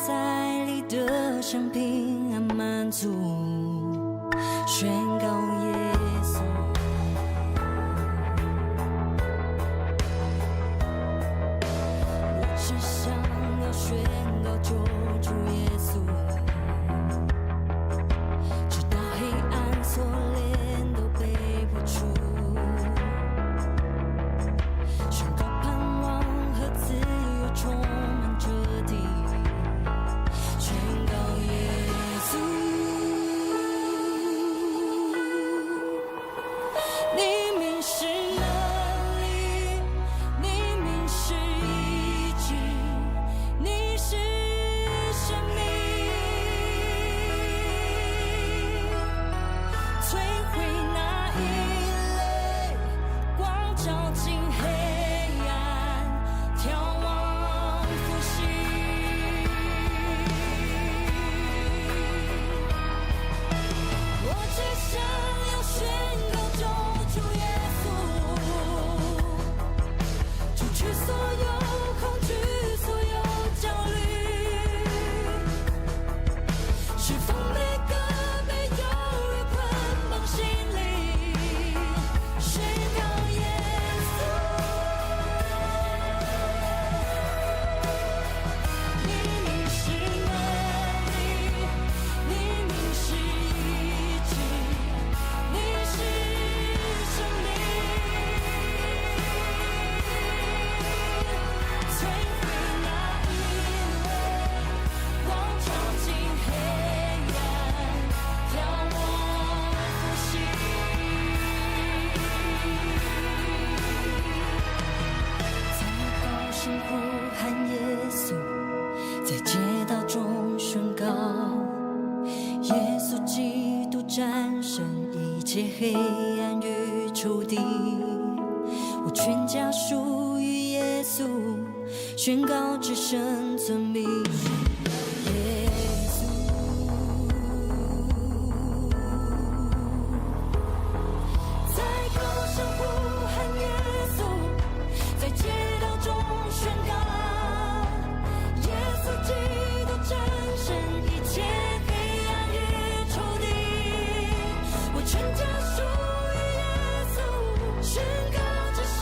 在里的想平安满足，宣告耶稣。我只想要宣告救主耶稣，直到黑暗锁链都被破除，宣告盼望和自由充满这地，宣告耶稣。你名是能力，你名是医治，你是生命，摧毁那一类，光照进黑暗，眺望复兴。我只想要宣告救主耶稣，除去所有恐惧，所有焦虑，释放每个被忧郁捆绑心灵，宣告耶稣。你名是能力，你名是医治，你是生命，摧毁那一类，光照进黑暗，眺望复兴。在高声呼喊耶稣，在街道中宣告，耶稣基督战胜一切黑暗与仇敌。我全家属于耶稣，宣告只生存命。耶稣，在高声呼喊耶稣，在街道中宣告，耶稣基督战胜一切黑暗与仇敌。我全家属于耶稣，宣告只生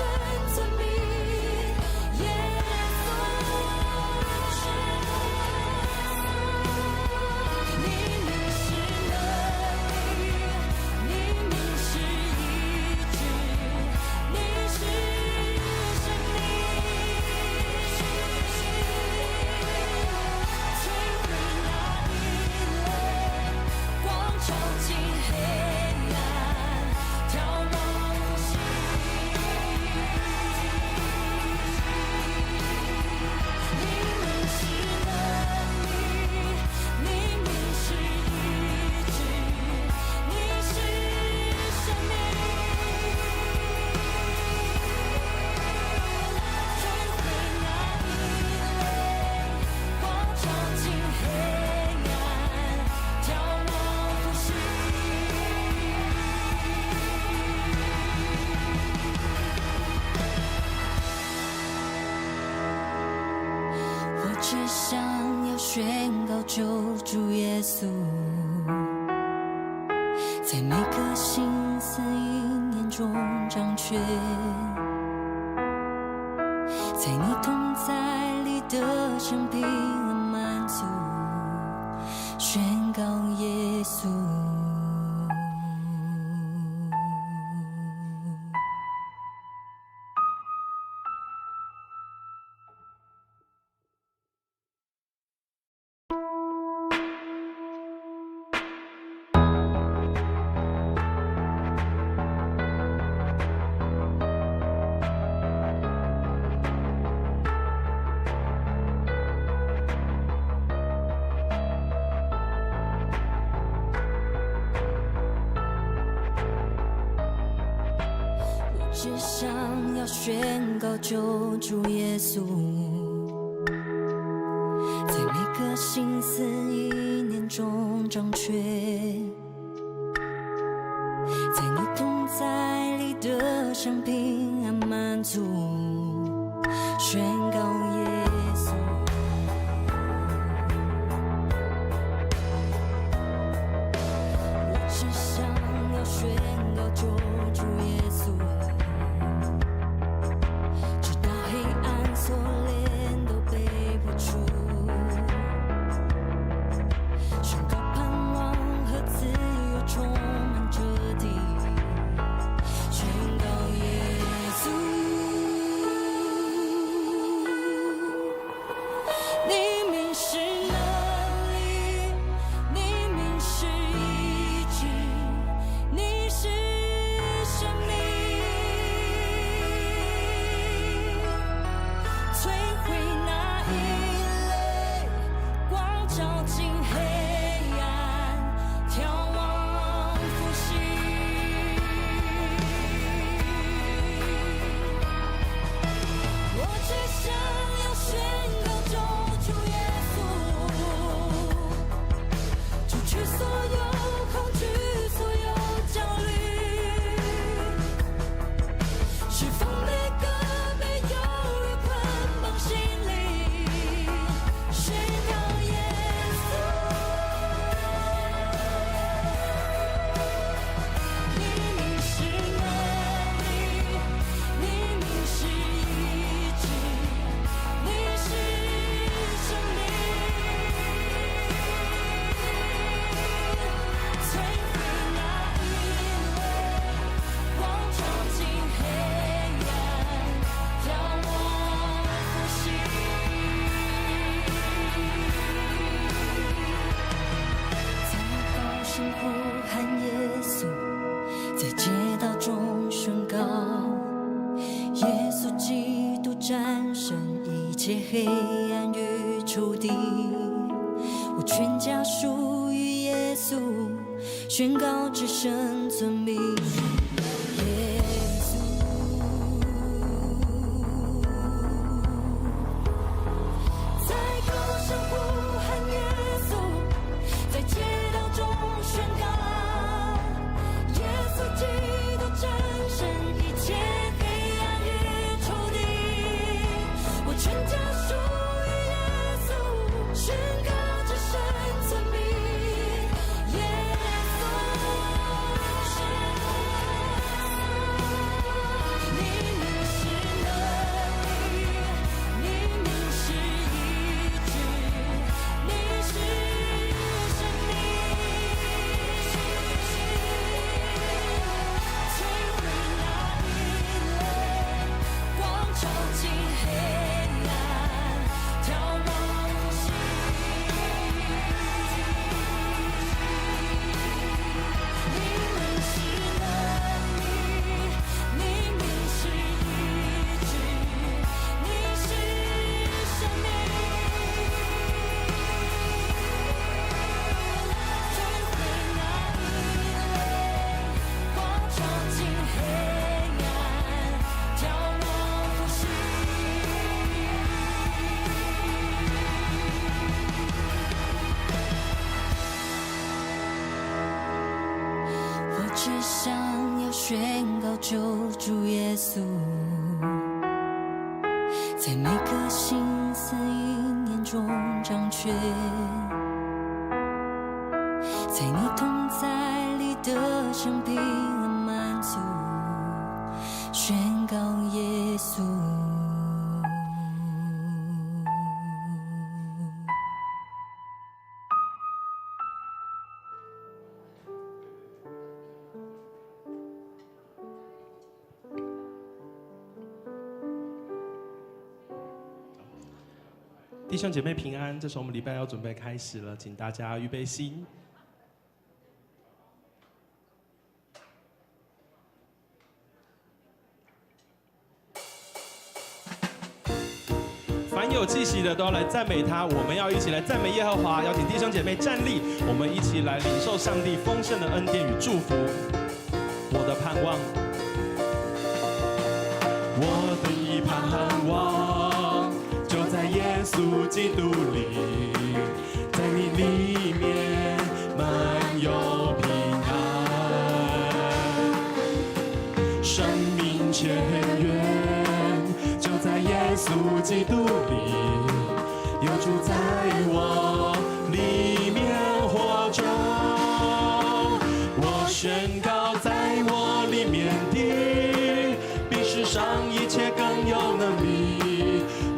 存命。耶稣，你名是能力，你名是医治，你是生命，摧毁那一类，光照进黑暗，眺望复兴。你名是能力，你名是医治，你是生命，摧毁那一类，光照进黑暗，眺望复兴。我只想要宣告救主耶稣，在每个心思意念中掌权，在你同在里的生平安满足，宣告耶稣。只想要宣告救主耶稣，在每个心思意念中掌权，在你同在里的生平安满足，宣告耶稣。黑暗与仇敌。我全家属于耶稣，宣告至圣尊名。耶稣，在高声呼喊耶稣，在街道中宣告，耶稣基督战胜一切黑暗与仇敌。我全家属于耶稣，宣告至圣尊名。耶稣，你名是能力，你名是医治，你是生命，摧毁那阴冷，光照进黑暗，眺望复兴。你名是能力，你名是医治，你是生命，摧毁那阴冷，光照进黑暗，眺望复兴。我只想要宣告救主耶稣，在每个心思意念中掌权，在你同在里的生平和满足，宣告耶稣。弟兄姐妹平安，这时候我们礼拜要准备开始了，请大家预备心。凡有气息的都要来赞美他，我们要一起来赞美耶和华。邀请弟兄姐妹站立，我们一起来领受上帝丰盛的恩典与祝福。我的盼望，我的盼望就在耶稣基督里，在你里面满有平安，生命泉源就在耶稣基督里，有主在我里面活着。我宣告在我里面的，比世上一切更有能力。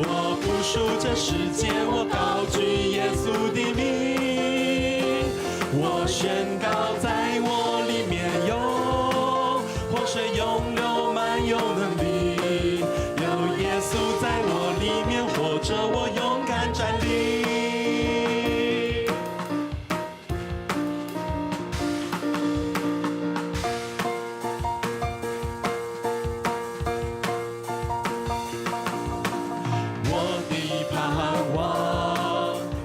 我不属这世界，我高举耶稣的名。我宣告在我里面有活水涌流，满有能力。有耶稣在我里面活着，我勇敢站立。我的盼望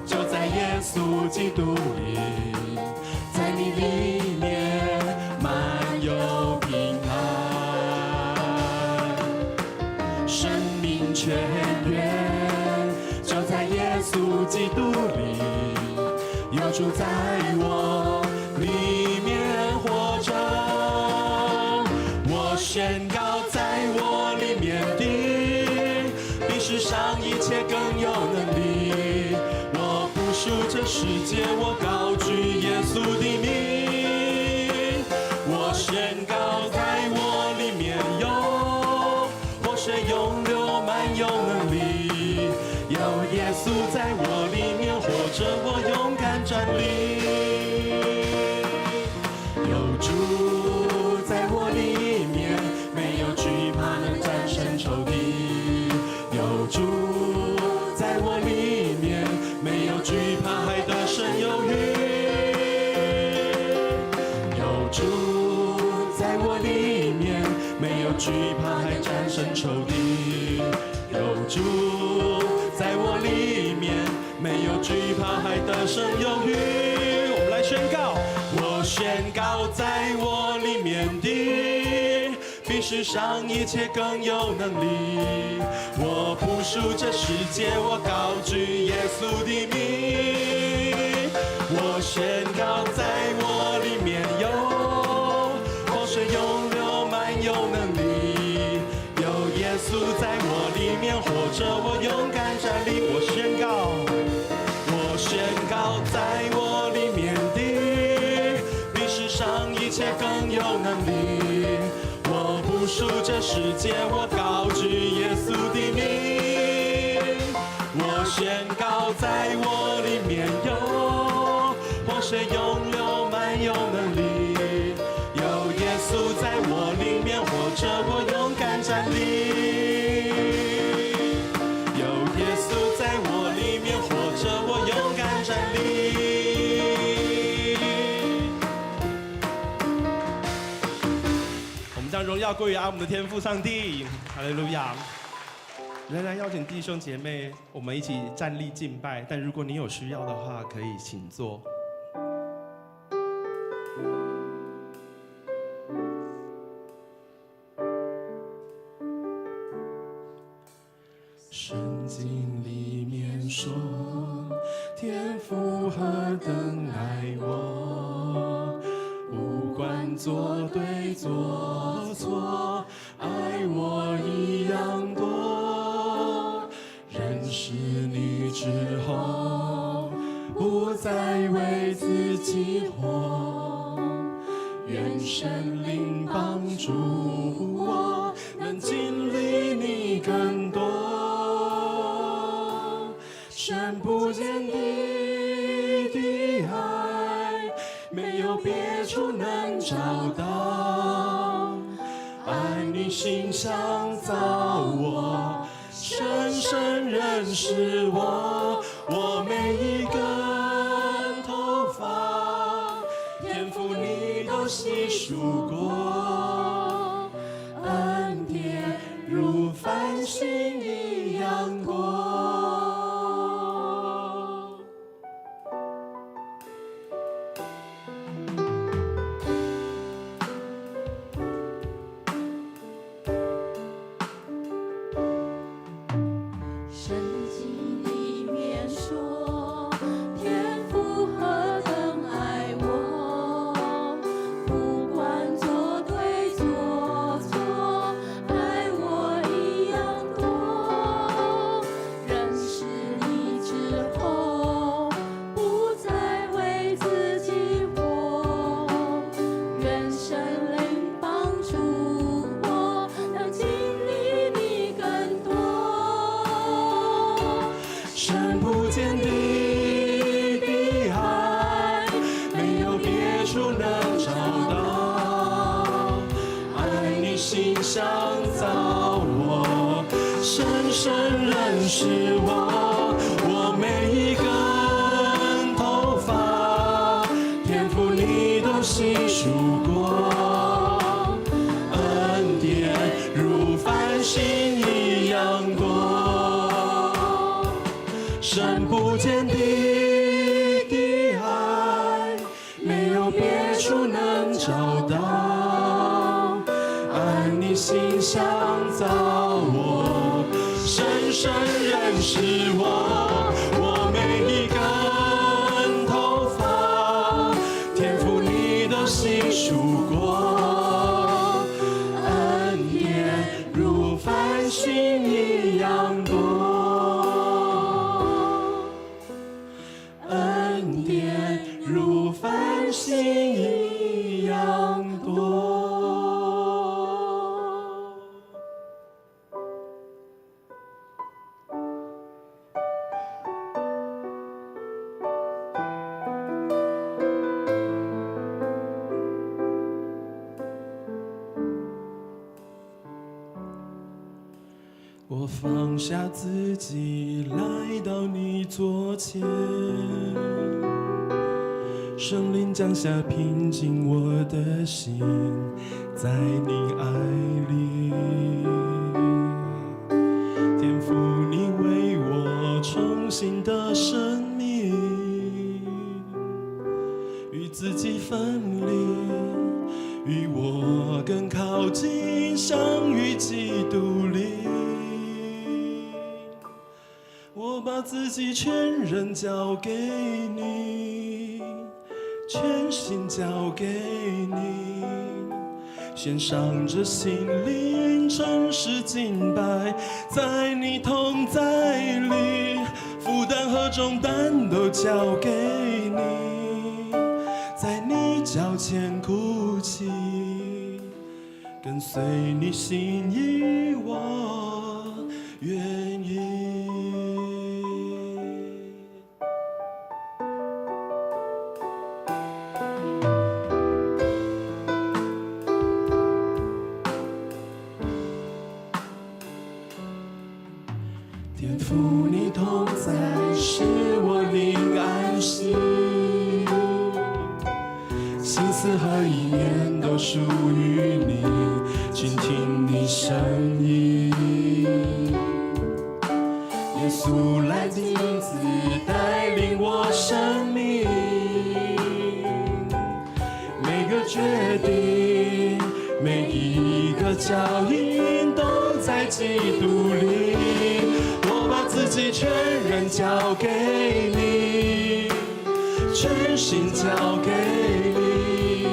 就在耶稣基督里，在你里面满有平安，生命泉源就在耶稣基督里，有主在我里面活着。我宣告在我里面的，比世上一切更有能力。我不属这世界，我高举耶稣的名。我宣告在我里面有活水涌流，满有能力。有耶稣在我里面活着，我勇敢站立。有主在我里面，没有惧怕，能战胜仇敌。有主在我里面，没有惧怕，还得胜有余。有主在我里面，没有惧怕，还战胜仇敌。有主在我他还得胜有余。我们来宣告，我宣告在我里面的，比世上一切更有能力。我不属这世界，我高举耶稣的名。我宣告在我里面有活水涌流，满有能力。有耶稣在我里面活着，我勇敢站立。我宣告，我宣告在我里面的，比世上一切更有能力。我不属这世界，我高举耶稣的名。我宣告在我里面有活水涌流，满有能力。有耶稣在我里面活着，我勇敢站立。有耶稣在我里面活着，我勇敢站立。我们将荣耀归于阿们的天父上帝，哈利路亚。仍然邀请弟兄姐妹，我们一起站立敬拜。但如果你有需要的话，可以请坐。圣经里面说，天父何等爱我，不管做对做错，爱我一样多。认识你之后，不再为自己活，愿神灵帮助我，能经历你更多。深不见底的爱，没有别处能找到。爱你心想造我，深深认识我，我每一根头发，天父你都细数过，恩典如繁星一样多。深不见底的爱，没有别处能找到。爱你心想造我，深深认识我，我每一根头发，天父你都细数过，恩典如繁星一样多。如繁星一样多。我放下自己，来到你座前。圣灵降下平静我的心，在你爱里，天父你为我重新的生命，自己分离，与我更靠近，相遇基督里。我把自己全人交给你，全心交给你，献上这心灵，诚实敬拜，在你同在里，负担和重担都交给你，在你脚前哭泣，跟随你心意，我愿意。天父，你同在，使我灵安息，心思和意念都属于你，倾听你声音。耶稣来亲自带领我生命，每个决定，每一个脚印都在基督里。自己全人交给你，全心交给你，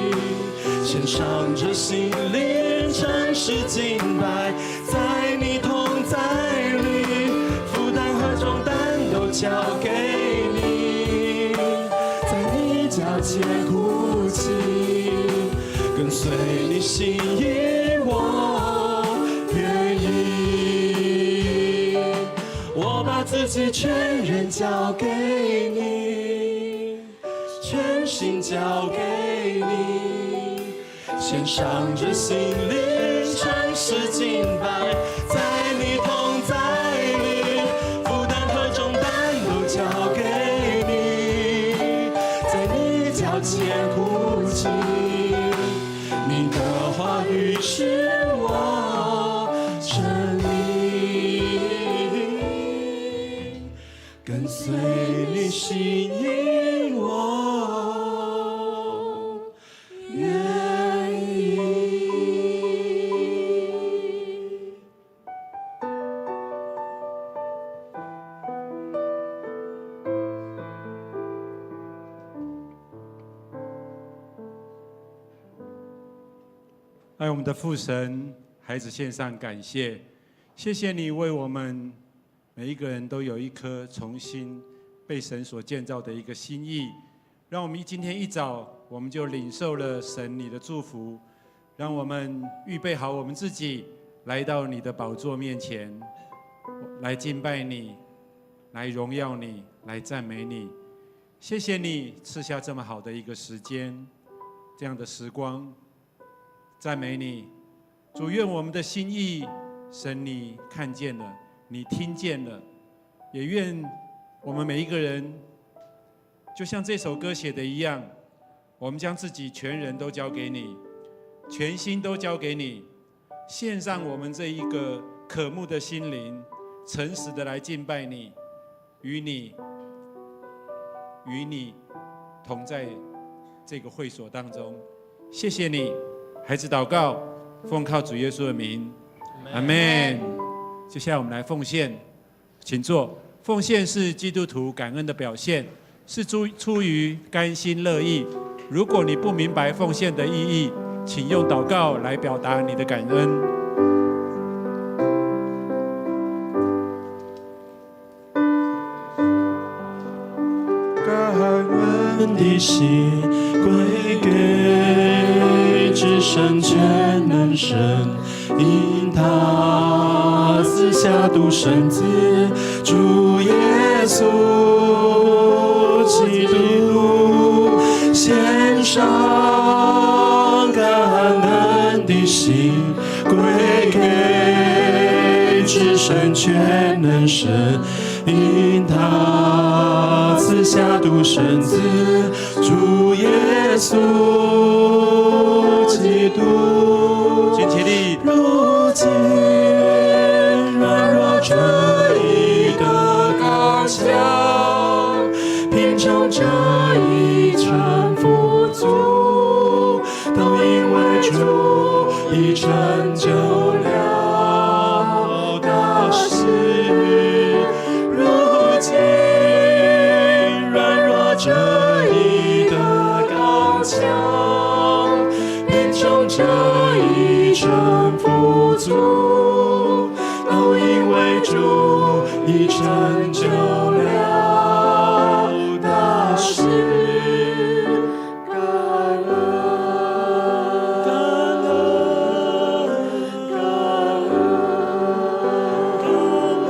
献上这心灵，诚实敬拜，在你同在里，负担和重担都交给你，在你脚前哭泣，跟随你心意，我愿意。我把自己全人交给你，全心交给你，献上这心灵，诚实敬拜，在你同在里，负担和重担都交给你，在你脚前哭泣，你的话语是我生命。跟随你心意，我愿意。爱我们的父神，孩子献上感谢，谢谢你为我们每一个人都有一颗重新被神所建造的一个心意，让我们今天一早我们就领受了神你的祝福，让我们预备好我们自己，来到你的宝座面前，来敬拜你，来荣耀你，来赞美你。谢谢你赐下这么好的一个时间，这样的时光，赞美你。主，愿我们的心意，神你看见了，你听见了，也愿我们每一个人，就像这首歌写的一样，我们将自己全人都交给你，全心都交给你，献上我们这一个渴慕的心灵，诚实的来敬拜你，与你同在这个会所当中。谢谢你，孩子祷告，奉靠主耶稣的名，阿们。接下来我们来奉献，请坐。奉献是基督徒感恩的表现，是出于甘心乐意。如果你不明白奉献的意义，请用祷告来表达你的感恩。感恩的心归给至圣全能神，因他赐下独生子主耶稣基督，献上感恩的心归给至圣全能神，因他赐下独生子主耶稣基督，请起立。如今软弱这一个高墙，凭着这一程富足主已成就了大事。如今软弱者已得刚强，贫穷者已成富足，都因为主已成就了大事。感恩，感恩，感恩，感恩，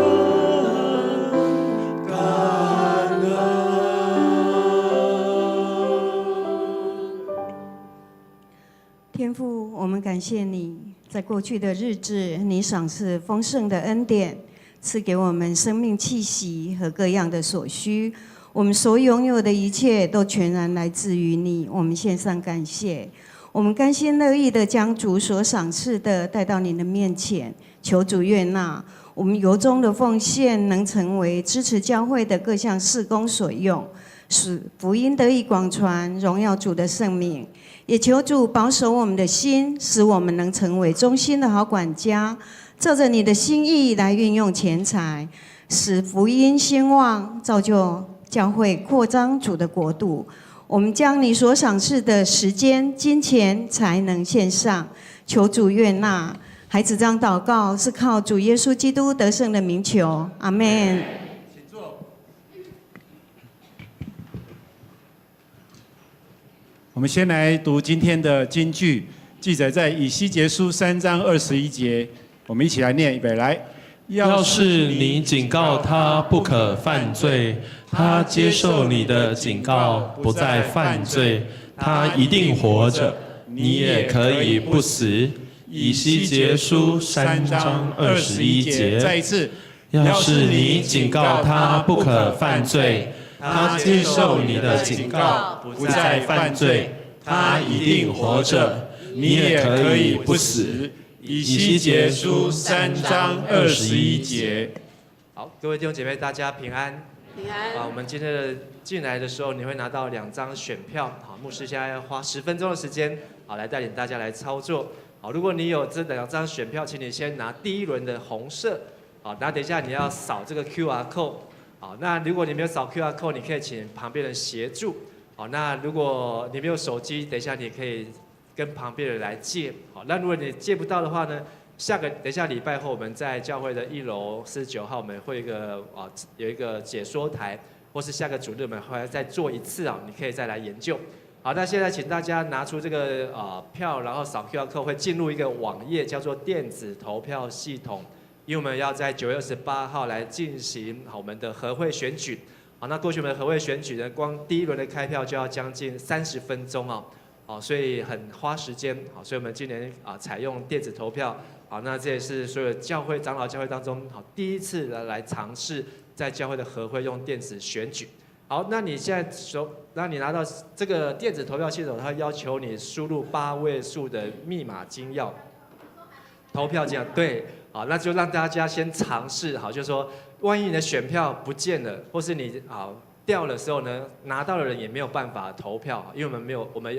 感恩。天父，我们感谢你，在过去的日子，你赏赐丰盛的恩典，赐给我们生命气息和各样的所需。我们所拥有的一切都全然来自于你，我们献上感谢。我们甘心乐意的将主所赏赐的带到你的面前，求主悦纳。我们由衷的奉献能成为支持教会的各项事工所用，使福音得以广传，荣耀主的圣名。也求主保守我们的心，使我们能成为忠心的好管家，照着你的心意来运用钱财，使福音兴旺，造就教会扩张主的国度。我们将你所赏赐的时间、金钱、才能献上，求主悦纳。孩子这样祷告是靠主耶稣基督得胜的名求，阿们。请坐。我们先来读今天的金句，记载在以西结书3章21节。我们一起来念，预备来。要是你警告他不可犯罪，他接受你的警告，不再犯罪，他一定活着，你也可以不死。以西结书3章21节。再一次，要是你警告他不可犯罪，他接受你的警告，不再犯罪，他一定活着，你也可以不死。以西结书3章21节。好，各位弟兄姐妹，大家平安。平安。我们今天的进来的时候，你会拿到2张选票。好，牧师现在要花10分钟的时间，好来带领大家来操作。好，如果你有这2张选票，请你先拿第一轮的红色。好，那等一下你要扫这个 QR code。好，那如果你没有扫 QR code， 你可以请旁边人协助。好，那如果你没有手机，等一下你可以跟旁边人来借。好，那如果你借不到的话呢，等一下礼拜后，我们在教会的1楼49号，我们会有一个解说台，或是下个主日我们会再做一次啊，你可以再来研究。好，那现在请大家拿出这个票，然后扫 QR code 会进入一个网页，叫做电子投票系统。因为我们要在9月28号来进行我们的和会选举。好，那过去我们的和会选举呢，光第一轮的开票就要将近30分钟啊。好，所以很花时间。好，所以我们今年采用电子投票。好，那这也是所有教会长老教会当中第一次来尝试在教会的和会用电子选举。好，那你现在那你拿到这个电子投票系统，它要求你输入8位数的密码金钥，投票金钥。对，好，那就让大家先尝试。好，就是说，万一你的选票不见了，或是你掉的时候呢，拿到的人也没有办法投票，因为我们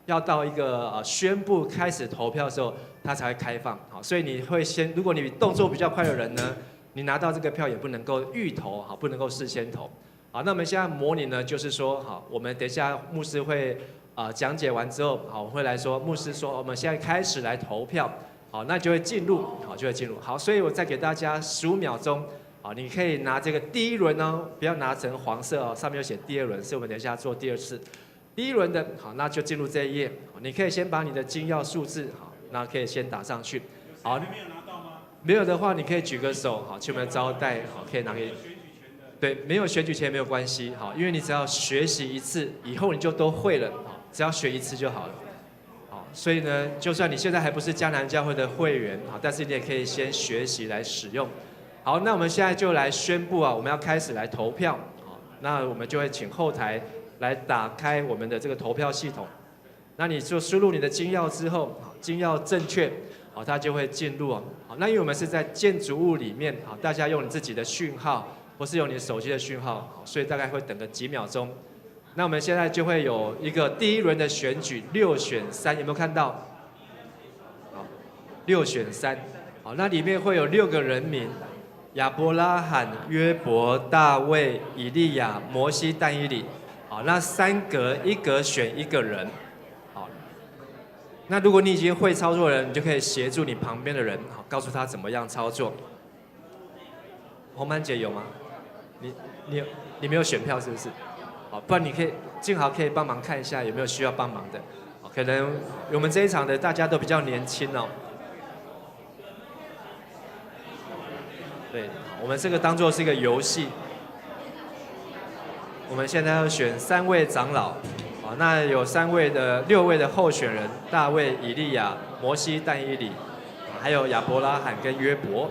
要到一个宣布开始投票的时候，它才会开放。好，所以你会先，如果你动作比较快的人呢，你拿到这个票也不能够预投，好，不能够事先投。好，那我们现在模拟呢，就是说，好，我们等一下牧师会讲解完之后，好，我会来说，牧师说我们现在开始来投票，好，那就会进入，好，就会进入。好，所以我再给大家15秒钟。好，你可以拿这个第一轮呢，不要拿成黄色哦，上面有写第2轮，是我们等一下做第2次。第一轮的，好，那就进入这一页。你可以先把你的金钥数字，好，那可以先打上去。好，没有拿到吗？没有的话，你可以举个手，好，去我们的招待，好，可以拿给。对，没有选举权没有关系，好，因为你只要学习一次，以后你就都会了，好，只要学一次就好了。好，所以呢，就算你现在还不是迦南教会的会员，好，但是你也可以先学习来使用。好，那我们现在就来宣布我们要开始来投票。好，那我们就会请后台来打开我们的这个投票系统。那你就输入你的金钥之后，金钥正确，好，它就会进入。好，那因为我们是在建筑物里面，好，大家用你自己的讯号，或是用你手机的讯号，所以大概会等个几秒钟。那我们现在就会有一个第一轮的选举6选3，有没有看到？ 6选3，好，那里面会有6个人名：亚伯拉罕、约伯、大卫、以利亚、摩西、但以理。好，那3格1格选1个人。好，那如果你已经会操作的人，你就可以协助你旁边的人，好，告诉他怎么样操作。红曼姐有吗？你没有选票是不是？好，不然你可以静豪可以帮忙看一下有没有需要帮忙的。好，可能我们这一场的大家都比较年轻哦。对，我们这个当作是一个游戏。我们现在要选3位长老，啊，那有6位的候选人：大卫、以利亚、摩西、但以理，还有亚伯拉罕跟约伯。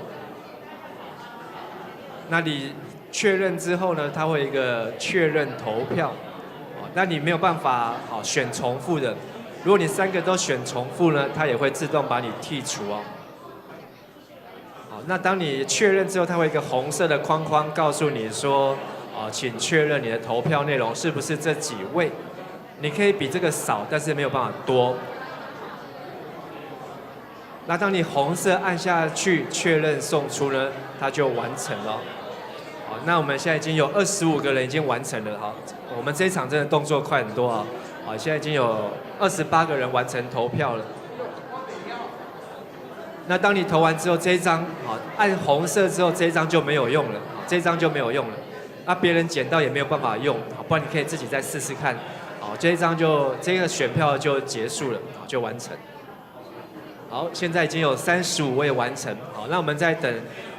那你确认之后呢，它会有一个确认投票，那你没有办法好选重复的。如果你3个都选重复呢，它也会自动把你剔除哦。好，那当你确认之后，它会有一个红色的框框告诉你说，请确认你的投票内容是不是这几位。你可以比这个少，但是没有办法多。那当你红色按下去确认送出呢，它就完成了。好，那我们现在已经有25个人已经完成了。好，我们这一场真的动作快很多啊！好，现在已经有28个人完成投票了。那当你投完之后，这一张好按红色之后，这一张就没有用了，这一张就没有用了。那别人捡到也没有办法用，好，不然你可以自己再试试看。好，这个选票就结束了，好，就完成。好，现在已经有35位完成。好，那我们再等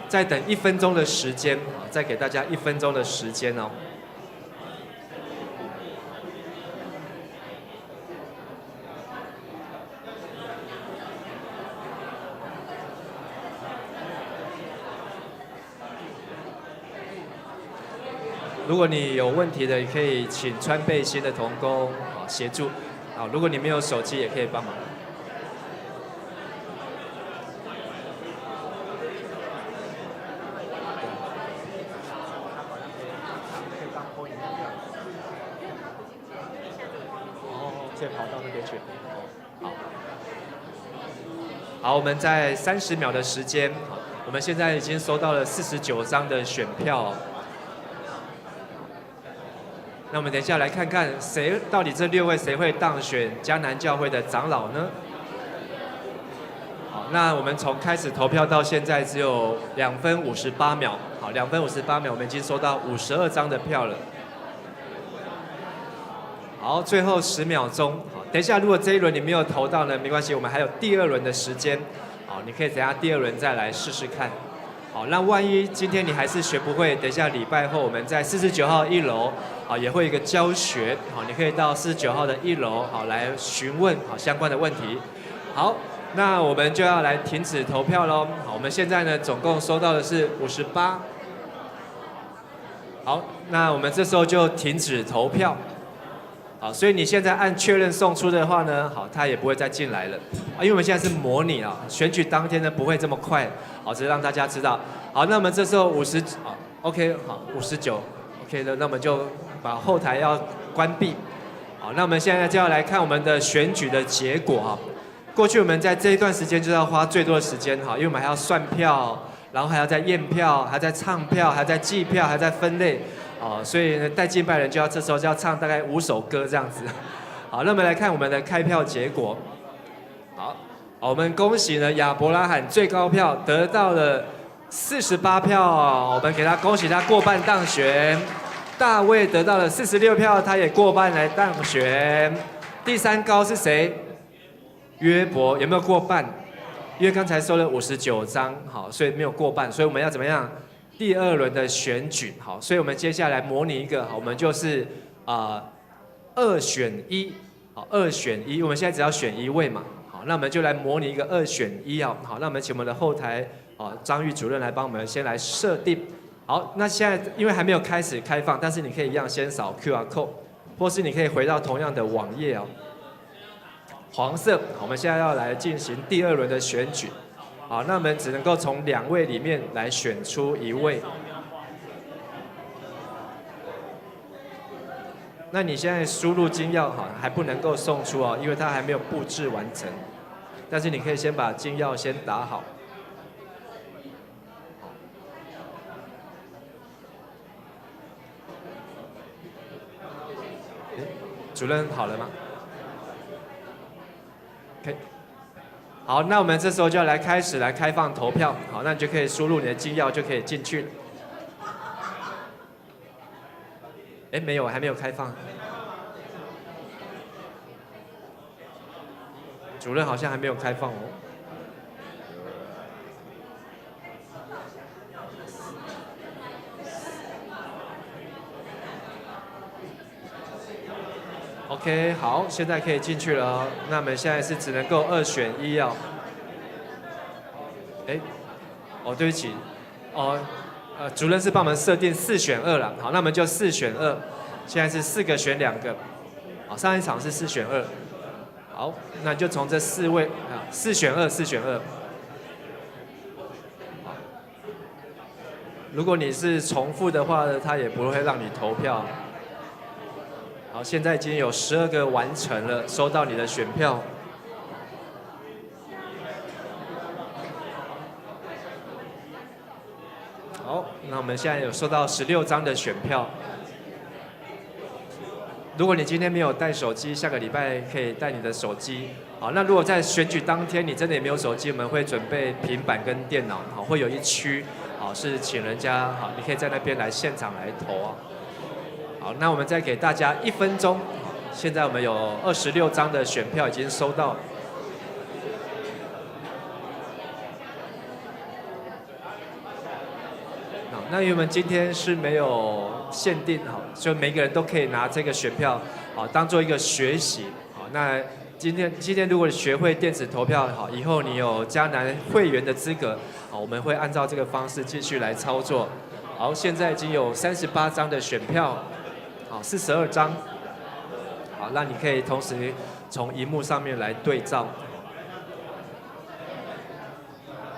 1分钟的时间，再给大家1分钟的时间哦。如果你有问题的，也可以请穿背心的同工协助。好，如果你没有手机，也可以帮忙。所以跑到那边去。好，我们在30秒的时间，我们现在已经收到了49张的选票。那我们等一下来看看到底这6位谁会当选迦南教会的长老呢？好，那我们从开始投票到现在只有2分58秒。好，2分58秒，我们已经收到52张的票了。好，最后10秒钟。好，等一下，如果这一轮你没有投到呢，没关系，我们还有第2轮的时间。好，你可以等一下第2轮再来试试看。好，那万一今天你还是学不会，等一下礼拜后我们在49号1楼，好，也会有一个教学。好，你可以到49号的1楼，好，来询问好相关的问题。好，那我们就要来停止投票喽。好，我们现在呢总共收到的是58。好，那我们这时候就停止投票。好，所以你现在按确认送出的话呢，好，它也不会再进来了，因为我们现在是模拟啊，选举当天呢不会这么快，好，只是让大家知道。好，那我们这时候OK， 好，59，OK 的，那我们就把后台要关闭。好，那我们现在就要来看我们的选举的结果哈。过去我们在这一段时间就要花最多的时间哈，因为我们还要算票，然后还要再验票，还在唱票，还在计票，还在分类。所以呢，带敬拜人这时候就要唱大概5首歌这样子。好，那我们来看我们的开票结果。好，我们恭喜呢亚伯拉罕最高票得到了48票，我们给他恭喜他过半当选。大卫得到了46票，他也过半来当选。第3高是谁？约伯有没有过半？因为刚才收了59张，好，所以没有过半，所以我们要怎么样？第2轮的选举，好，所以我们接下来模拟一个，好，我们就是2选1，好，2选1，我们现在只要选1位嘛，好，那我们就来模拟一个2选1啊，好，那我们请我们的后台张玉主任来帮我们先来设定，好，那现在因为还没有开始开放，但是你可以一样先扫 QR code， 或是你可以回到同样的网页哦。黄色，我们现在要来进行第2轮的选举。好，那我们只能够从2位里面来选出1位。那你现在输入金钥好还不能够送出哦，因为它还没有布置完成。但是你可以先把金钥先打好。主任好了吗 ？OK， 好，那我们这时候就要来开始来开放投票。好，那你就可以输入你的金钥就可以进去了。哎，没有，还没有开放。主任好像还没有开放哦。OK， 好，现在可以进去了哦。那我们现在是只能够2选1哦。哎，哦，对不起，哦，主任是帮我们设定4选2了。好，那我们就4选2，现在是4个选2个。好，上一场是4选2。好，那就从这4位啊，4选2，4选2。好，如果你是重复的话呢，他也不会让你投票。好，现在已经有12个完成了，收到你的选票。好，那我们现在有收到16张的选票。如果你今天没有带手机，下个礼拜可以带你的手机。好，那如果在选举当天你真的也没有手机，我们会准备平板跟电脑，好，会有一区，好是请人家，好，你可以在那边来现场来投啊。好，那我们再给大家1分钟。现在我们有26张的选票已经收到。好，那因为我们今天是没有限定，好，就每个人都可以拿这个选票，好，当做一个学习。好，那今天如果你学会电子投票，好，以后你有迦南会员的资格，好，我们会按照这个方式继续来操作。好，现在已经有38张的选票。好，42张，好，那你可以同时从荧幕上面来对照。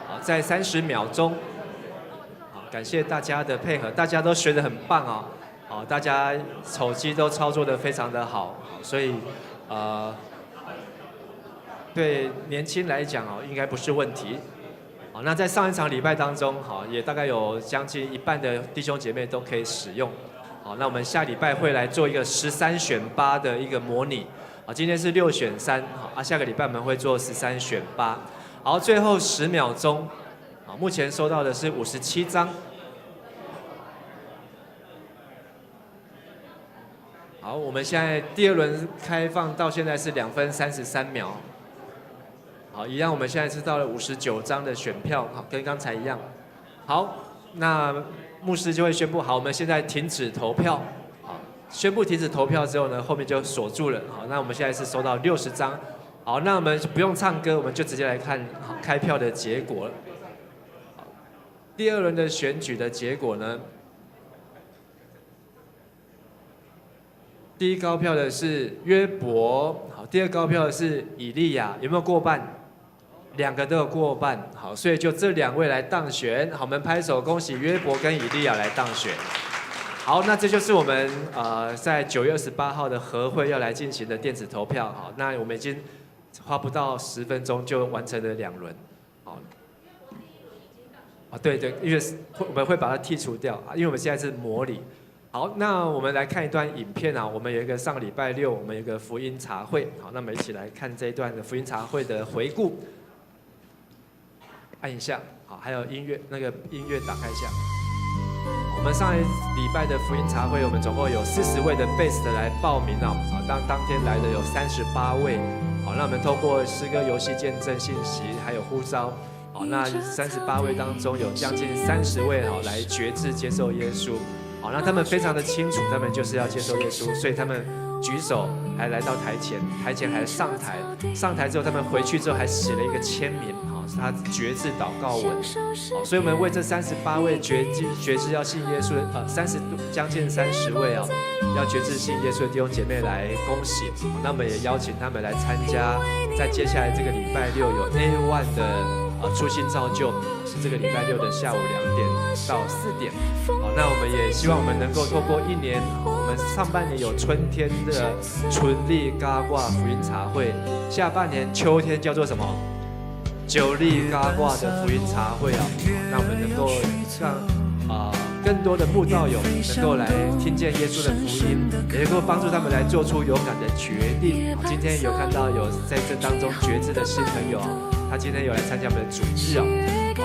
好，在30秒钟。好，感谢大家的配合，大家都学得很棒哦。好，大家手机都操作得非常的好，所以对年轻来讲哦，应该不是问题。好，那在上一场礼拜当中，好，也大概有将近1半的弟兄姐妹都可以使用。好，那我们下礼拜会来做一个13选8的一个模拟。好，今天是6选3，好，下个礼拜我们会做13选8。好，最后10秒钟，好，目前收到的是57张。好，我们现在第2轮开放到现在是2分33秒。好，一样，我们现在是到了59张的选票，好，跟刚才一样。好，那牧师就会宣布，好，我们现在停止投票。好，宣布停止投票之后呢，后面就锁住了。好，那我们现在是收到60张。好，那我们不用唱歌，我们就直接来看好开票的结果了。好，第2轮的选举的结果呢，第1高票的是约伯，好，第2高票的是以利亚，有没有过半？2个都有过半，好，所以就这2位来当选。好，我们拍手恭喜约伯跟以利亚来当选。好，那这就是我们在9月28号的和会要来进行的电子投票。好，那我们已经花不到10分钟就完成了2轮。好，对，因为我们会把它剔除掉啊，因为我们现在是模拟。好，那我们来看一段影片啊。我们有一个上个礼拜6，我们有一个福音茶会。好，那我们一起来看这一段的福音茶会的回顾。按一下，好，还有音乐，那个音乐打开一下。我们上一礼拜的福音茶会，我们总共有40位的 Base 的来报名啊。好，当天来的有38位。好，那我们透过诗歌、游戏、见证、信息，还有呼召。好，那38位当中有将近30位好来决志接受耶稣。好，那他们非常的清楚，他们就是要接受耶稣，所以他们举手还来到台前，台前还上台，上台之后他们回去之后还写了一个签名，好，是他决志祷告文。好，所以我们为这38位决志要信耶稣的将近30位啊，要决志信耶稣的弟兄姐妹来恭喜。好，那我们也邀请他们来参加，在接下来这个礼拜6有 A1 的。初心造就是这个礼拜6的下午2点到4点。好，那我们也希望我们能够透过1年，我们上半年有春天的纯利嘎挂福音茶会，下半年秋天叫做什么？九力八卦的福音茶会啊，让我们能够让更多的慕道友能够来听见耶稣的福音，也能够帮助他们来做出勇敢的决定。今天有看到有在这当中决志的新朋友啊，他今天有来参加我们的主日啊。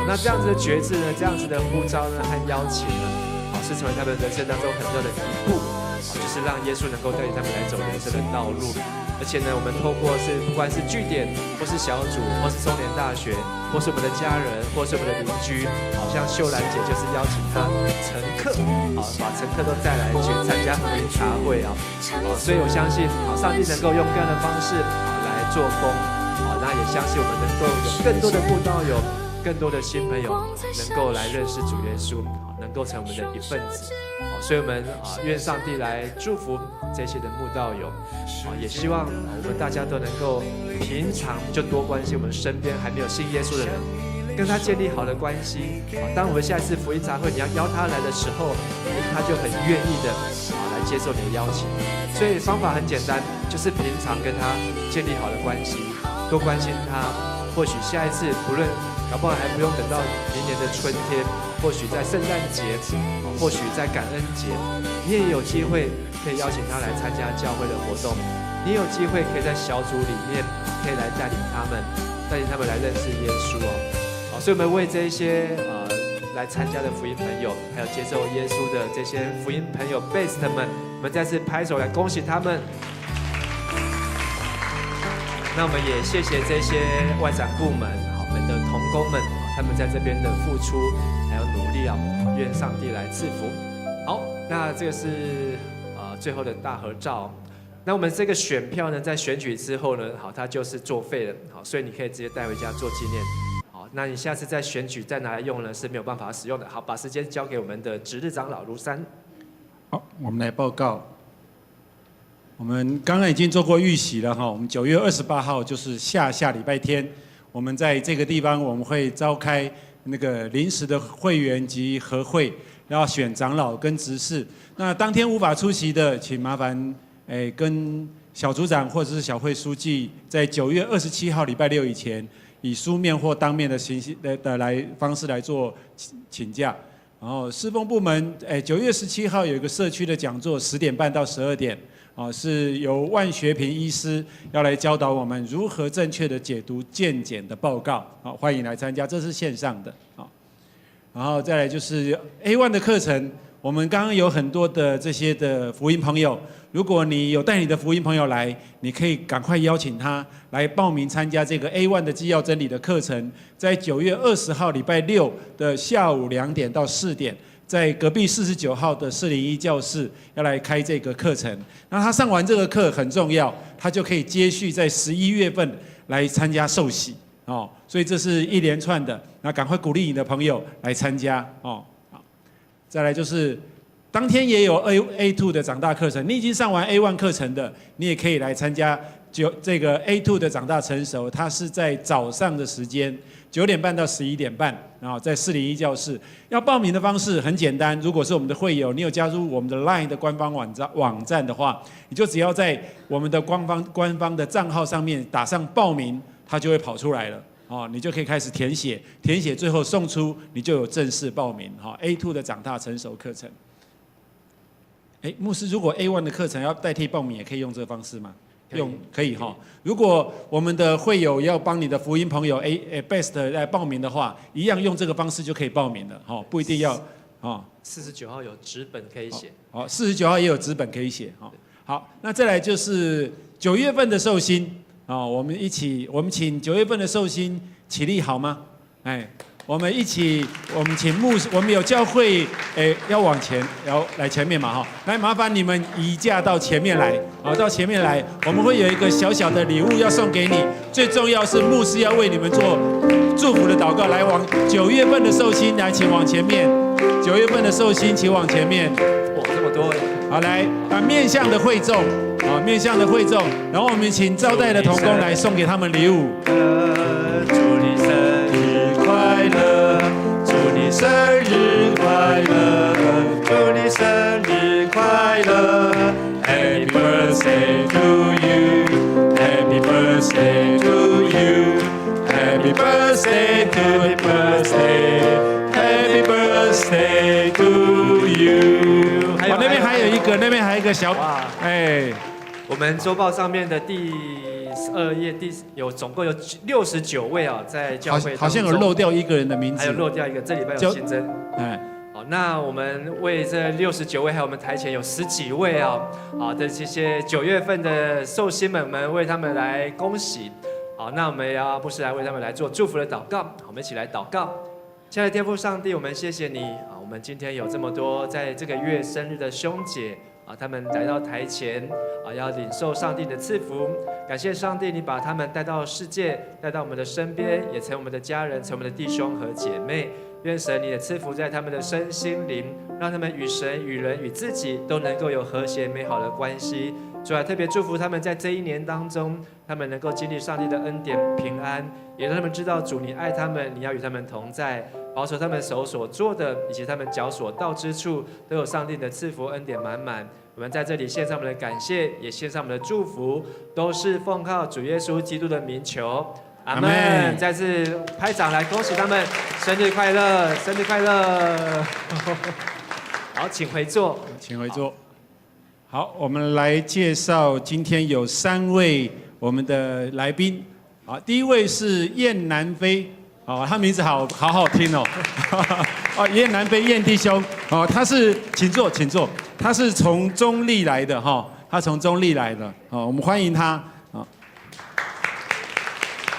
那这样子的决志呢，这样子的呼召呢和邀请呢，是成为他们人生当中很重要的一步，就是让耶稣能够带领他们来走人生的道路。而且呢，我们透过不管是据点，或是小组，或是中联大学，或是我们的家人，或是我们的邻居，好像秀兰姐就是邀请她乘客，把乘客都带来去参加福音茶会啊，所以我相信，上帝能够用各样的方式来做工，那也相信我们能够有更多的慕道友，更多的新朋友能够来认识主耶稣，能够成为我们的一份子。所以我们愿上帝来祝福这些的慕道友，也希望我们大家都能够平常就多关心我们身边还没有信耶稣的人，跟他建立好的关系。当我们下一次福音茶会你要邀他来的时候，他就很愿意的来接受你的邀请。所以方法很简单，就是平常跟他建立好的关系，多关心他。或许下一次不论搞不好还不用等到明年的春天，或许在圣诞节，或许在感恩节，你也有机会可以邀请他来参加教会的活动，你也有机会可以在小组里面可以来带领他们来认识耶稣哦。所以我们为这些来参加的福音朋友，还有接受耶稣的这些福音朋友 Best 们，我们再次拍手来恭喜他们。那我们也谢谢这些外展部门，我们的同工们，他们在这边的付出还有努力啊，愿上帝来赐福。好，那这个是最后的大合照。那我们这个选票呢，在选举之后呢，它就是作废了，所以你可以直接带回家做纪念。好，那你下次再选举再拿来用呢，是没有办法使用的。好，把时间交给我们的值日长老卢山。好，我们来报告。我们刚刚已经做过预习了哈，我们9月28号就是下礼拜天，我们在这个地方我们会召开那个临时的会员及合会，然后选长老跟执事。那当天无法出席的，请麻烦跟小组长或者是小会书记，在9月27号礼拜6以前，以书面或当面的形式的方式来做请假。然后侍奉部门，9月17号有一个社区的讲座，10点半到12点。是由万学平医师要来教导我们如何正确的解读健检的报告，欢迎来参加，这是线上的。然后再来就是 A1 的课程，我们刚刚有很多的这些的福音朋友，如果你有带你的福音朋友来，你可以赶快邀请他来报名参加这个 A1 的基要真理的课程，在9月20号礼拜6的下午2点到4点。在隔壁49号的401教室要来开这个课程，那他上完这个课很重要，他就可以接续在11月份来参加受洗哦，所以这是一连串的，那赶快鼓励你的朋友来参加哦。好，再来就是当天也有 A2 的长大课程，你已经上完 A1 课程的，你也可以来参加这个 A2 的长大成熟，它是在早上的时间。9点半到11点半，然后在401教室。要报名的方式很简单，如果是我们的会友，你有加入我们的 LINE 的官方网站的话，你就只要在我们的官方的账号上面打上报名，它就会跑出来了。你就可以开始填写，最后送出，你就有正式报名。A2 的长大成熟课程。牧师，如果 A1 的课程要代替报名，也可以用这个方式吗？可以哈。如果我们的会友要帮你的福音朋友Best 来报名的话，一样用这个方式就可以报名了，不一定要49号有纸本可以写。49号也有纸本可以写。好，那再来就是9月份的寿星我们请9月份的寿星起立好吗？我们请我们有教会，要往前，要来前面嘛来麻烦你们移驾到前面来，到前面来，我们会有一个小小的礼物要送给你。最重要是牧师要为你们做祝福的祷告，来往9月份的寿星来，请往前面。9月份的寿星，请往前面。这么多。好，来面向的会众，面向的会众，然后我们请招待的同工来送给他们礼物。祝你生日快乐，祝你生日快乐，祝你生日快乐 ，Happy birthday to you，Happy birthday to you，Happy birthday。birthday to birthday，Happy birthday to you。还有那边还有一个，那边还有一个小，哇，哎，我们周报上面的第12页总共有69位啊，在教会好像有漏掉一个人的名字，还有漏掉一个，这礼拜有新增。哎，好，那我们为这69位，还有我们台前有10几位啊，的这些9月份的寿星们，为他们来恭喜。好，那我们也要牧师来为他们来做祝福的祷告。好，我们一起来祷告。亲爱的天父上帝，我们谢谢你啊！我们今天有这么多在这个月生日的兄姐啊，他们来到台前啊，要领受上帝的赐福。感谢上帝，你把他们带到世界，带到我们的身边，也成我们的家人，成我们的弟兄和姐妹。愿神你的赐福在他们的身心灵，让他们与神、与人、与自己都能够有和谐美好的关系。主啊，特别祝福他们在这一年当中，他们能够经历上帝的恩典平安，也让他们知道主你爱他们，你要与他们同在，保守他们手所做的以及他们脚所到之处，都有上帝的赐福恩典满满。我们在这里献上我们的感谢，也献上我们的祝福，都是奉靠主耶稣基督的名求。阿门！再次拍掌来恭喜他们生日快乐，生日快乐！好，请回座，请回座。好，我们来介绍今天有3位我们的来宾。好，第一位是燕南飞，哦，他名字好好听哦。哦，燕南飞，燕弟兄，哦，他是，请坐，请坐。他是从中立来的哈，他从中立来的，哦，我们欢迎他。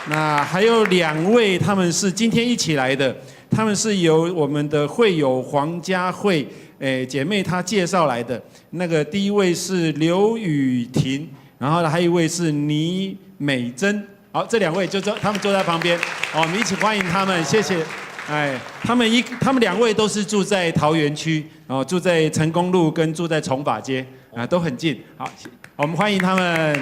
那还有2位，他们是今天一起来的，他们是由我们的会友黄佳慧姐妹她介绍来的。那个第一位是刘雨婷，然后还有一位是倪美珍。好，这2位他们坐在旁边，我们一起欢迎他们，谢谢。哎，他们2位都是住在桃园区，住在成功路跟住在崇法街啊，都很近。好，我们欢迎他们。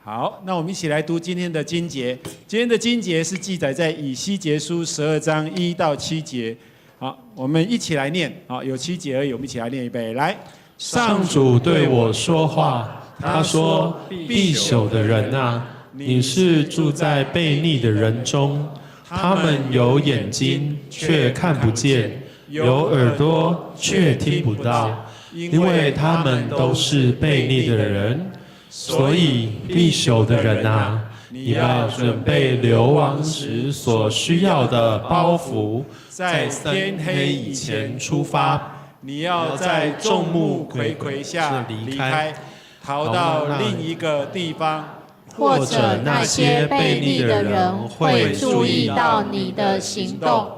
好，那我们一起来读今天的经节。今天的经节是记载在以西结书12章1到7节。好，我们一起来念。好，有7节而已，我们一起来念一遍。来，上主对我说话，他说：“必朽的人啊，你是住在悖逆的人中，他们有眼睛却看不见，有耳朵却听不到，因为他们都是悖逆的人。所以必朽的人啊，你要准备流亡时所需要的包袱，在天黑以前出发。你要在众目睽睽下离开，逃到另一个地方。或者那些悖逆的人会注意到你的行动。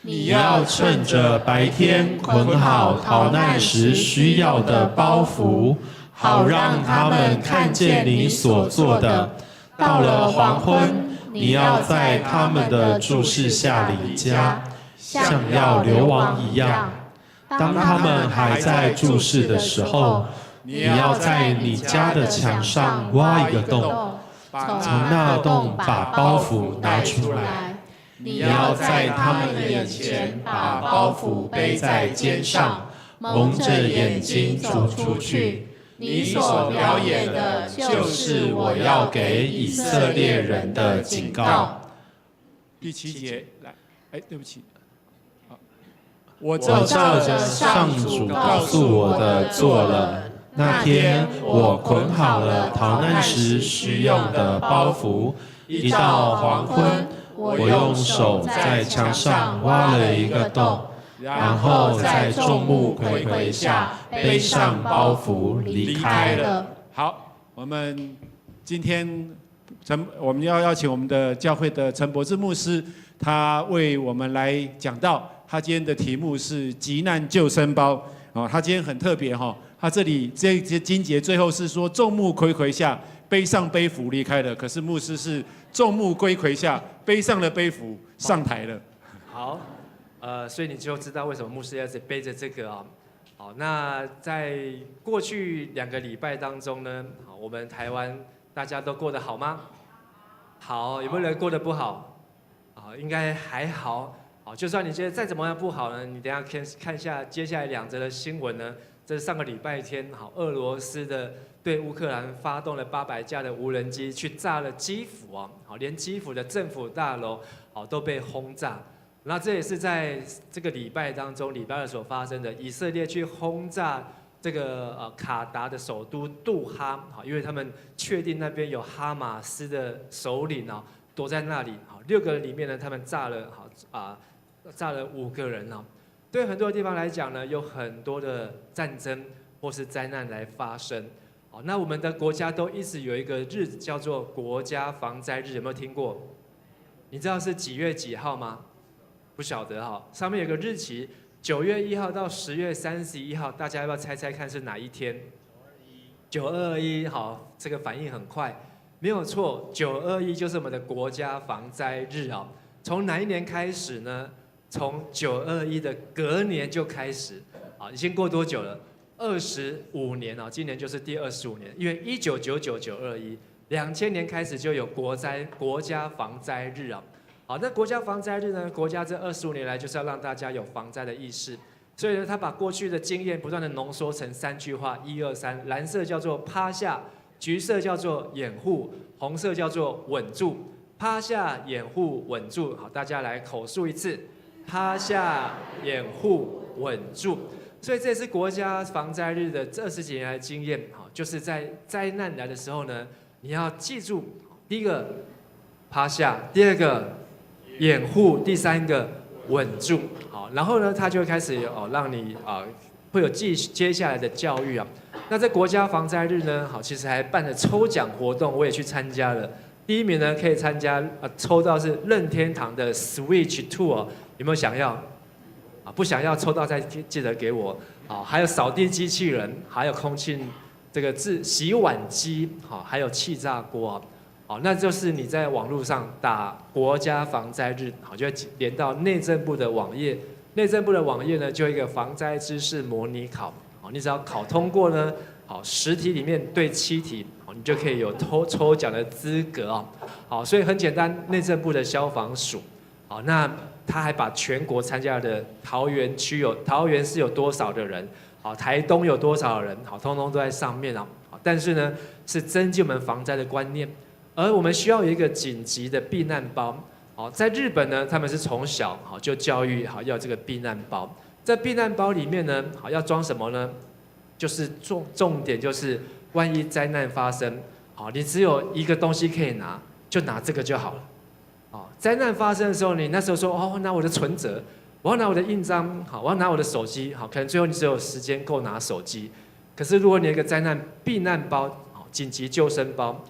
你要趁着白天捆好逃难时需要的包袱，好让他们看见你所做的。到了黄昏，你要在他们的注视下离家，像要流亡一样。当他们还在注视的时候，你要在你家的墙上挖一个洞，从那洞把包袱拿出来。你要在他们的眼前把包袱背在肩上，蒙着眼睛走出去。你所表演的就是我要给以色列人的警告。第7节，来，对不起，我照着上主告诉我的做了。那天我捆好了逃难时需用的包袱，一到黄昏，我用手在墙上挖了一个洞，然后在众目睽睽下背上包袱离开了。好，我们今天我们要邀请我们的教会的陈柏志牧师，他为我们来讲道。他今天的题目是急难救生包。他今天很特别哈，他这里这些经节最后是说众目睽睽下背上背负离开了，可是牧师是众目睽睽下背上了背负上台了。好，所以你就知道为什么牧师要背着这个啊。好，那在过去2个礼拜当中呢，我们台湾大家都过得好吗？好，有没有人过得不好？应该还好。好，就算你觉得再怎么样不好呢，你等一下看一下接下来2则的新闻呢，这是上个礼拜天，俄罗斯的对乌克兰发动了800架的无人机去炸了基辅啊，连基辅的政府大楼都被轰炸。那这也是在这个礼拜当中，礼拜二所发生的，以色列去轰炸这个卡达的首都杜哈，因为他们确定那边有哈马斯的首领躲在那里，6个人里面呢，他们炸了5个人啊。对很多地方来讲呢，有很多的战争或是灾难来发生。那我们的国家都一直有一个日子叫做国家防灾日，有没有听过？你知道是几月几号吗？不晓得哈，上面有个日期，9月1号到10月31号，大家要不要猜猜看是哪一天？921，好，这个反应很快，没有错，921就是我们的国家防灾日啊。从哪一年开始呢？从921的隔年就开始，已经过多久了？25年啊，今年就是第25年，因为1999、921，2000年开始就有国家防灾日啊。好，那国家防灾日呢？国家这25年来就是要让大家有防灾的意识，所以呢，他把过去的经验不断的浓缩成3句话：1、2、3。蓝色叫做趴下，橘色叫做掩护，红色叫做稳住。趴下、掩护、稳住。好，大家来口述一次：趴下、掩护、稳住。所以这是国家防灾日的这20几年来的经验。好，就是在灾难来的时候呢，你要记住，第一个趴下，第二个掩护，第3个稳住。好，然后呢，他就会开始让你会有接下来的教育啊。那在国家防灾日呢，好，其实还办了抽奖活动，我也去参加了。第1名呢可以参加抽到是任天堂的 Switch 2哦，有没有想要？不想要抽到再记得给我。还有扫地机器人，还有空气这个洗碗机，还有气炸锅。那就是你在网络上打国家防灾日，就会连到内政部的网页。内政部的网页呢，就有一个防灾知识模拟考。你只要考通过呢，10题里面对7题，你就可以有抽奖的资格。好，所以很简单，内政部的消防署。那他还把全国参加的桃园是有多少的人，台东有多少人，通通都在上面。但是呢，是增进我们防灾的观念。而我们需要有一个紧急的避难包。在日本呢，他们是从小就教育要这个避难包。在避难包里面呢，要装什么呢？就是重点就是万一灾难发生，你只有一个东西可以拿，就拿这个就好了。灾难发生的时候，你那时候说拿我的存折，我要拿我的印章，我要拿我的手机，可能最后你只有时间够拿手机。可是如果你有一个灾难避难包，紧急救生包，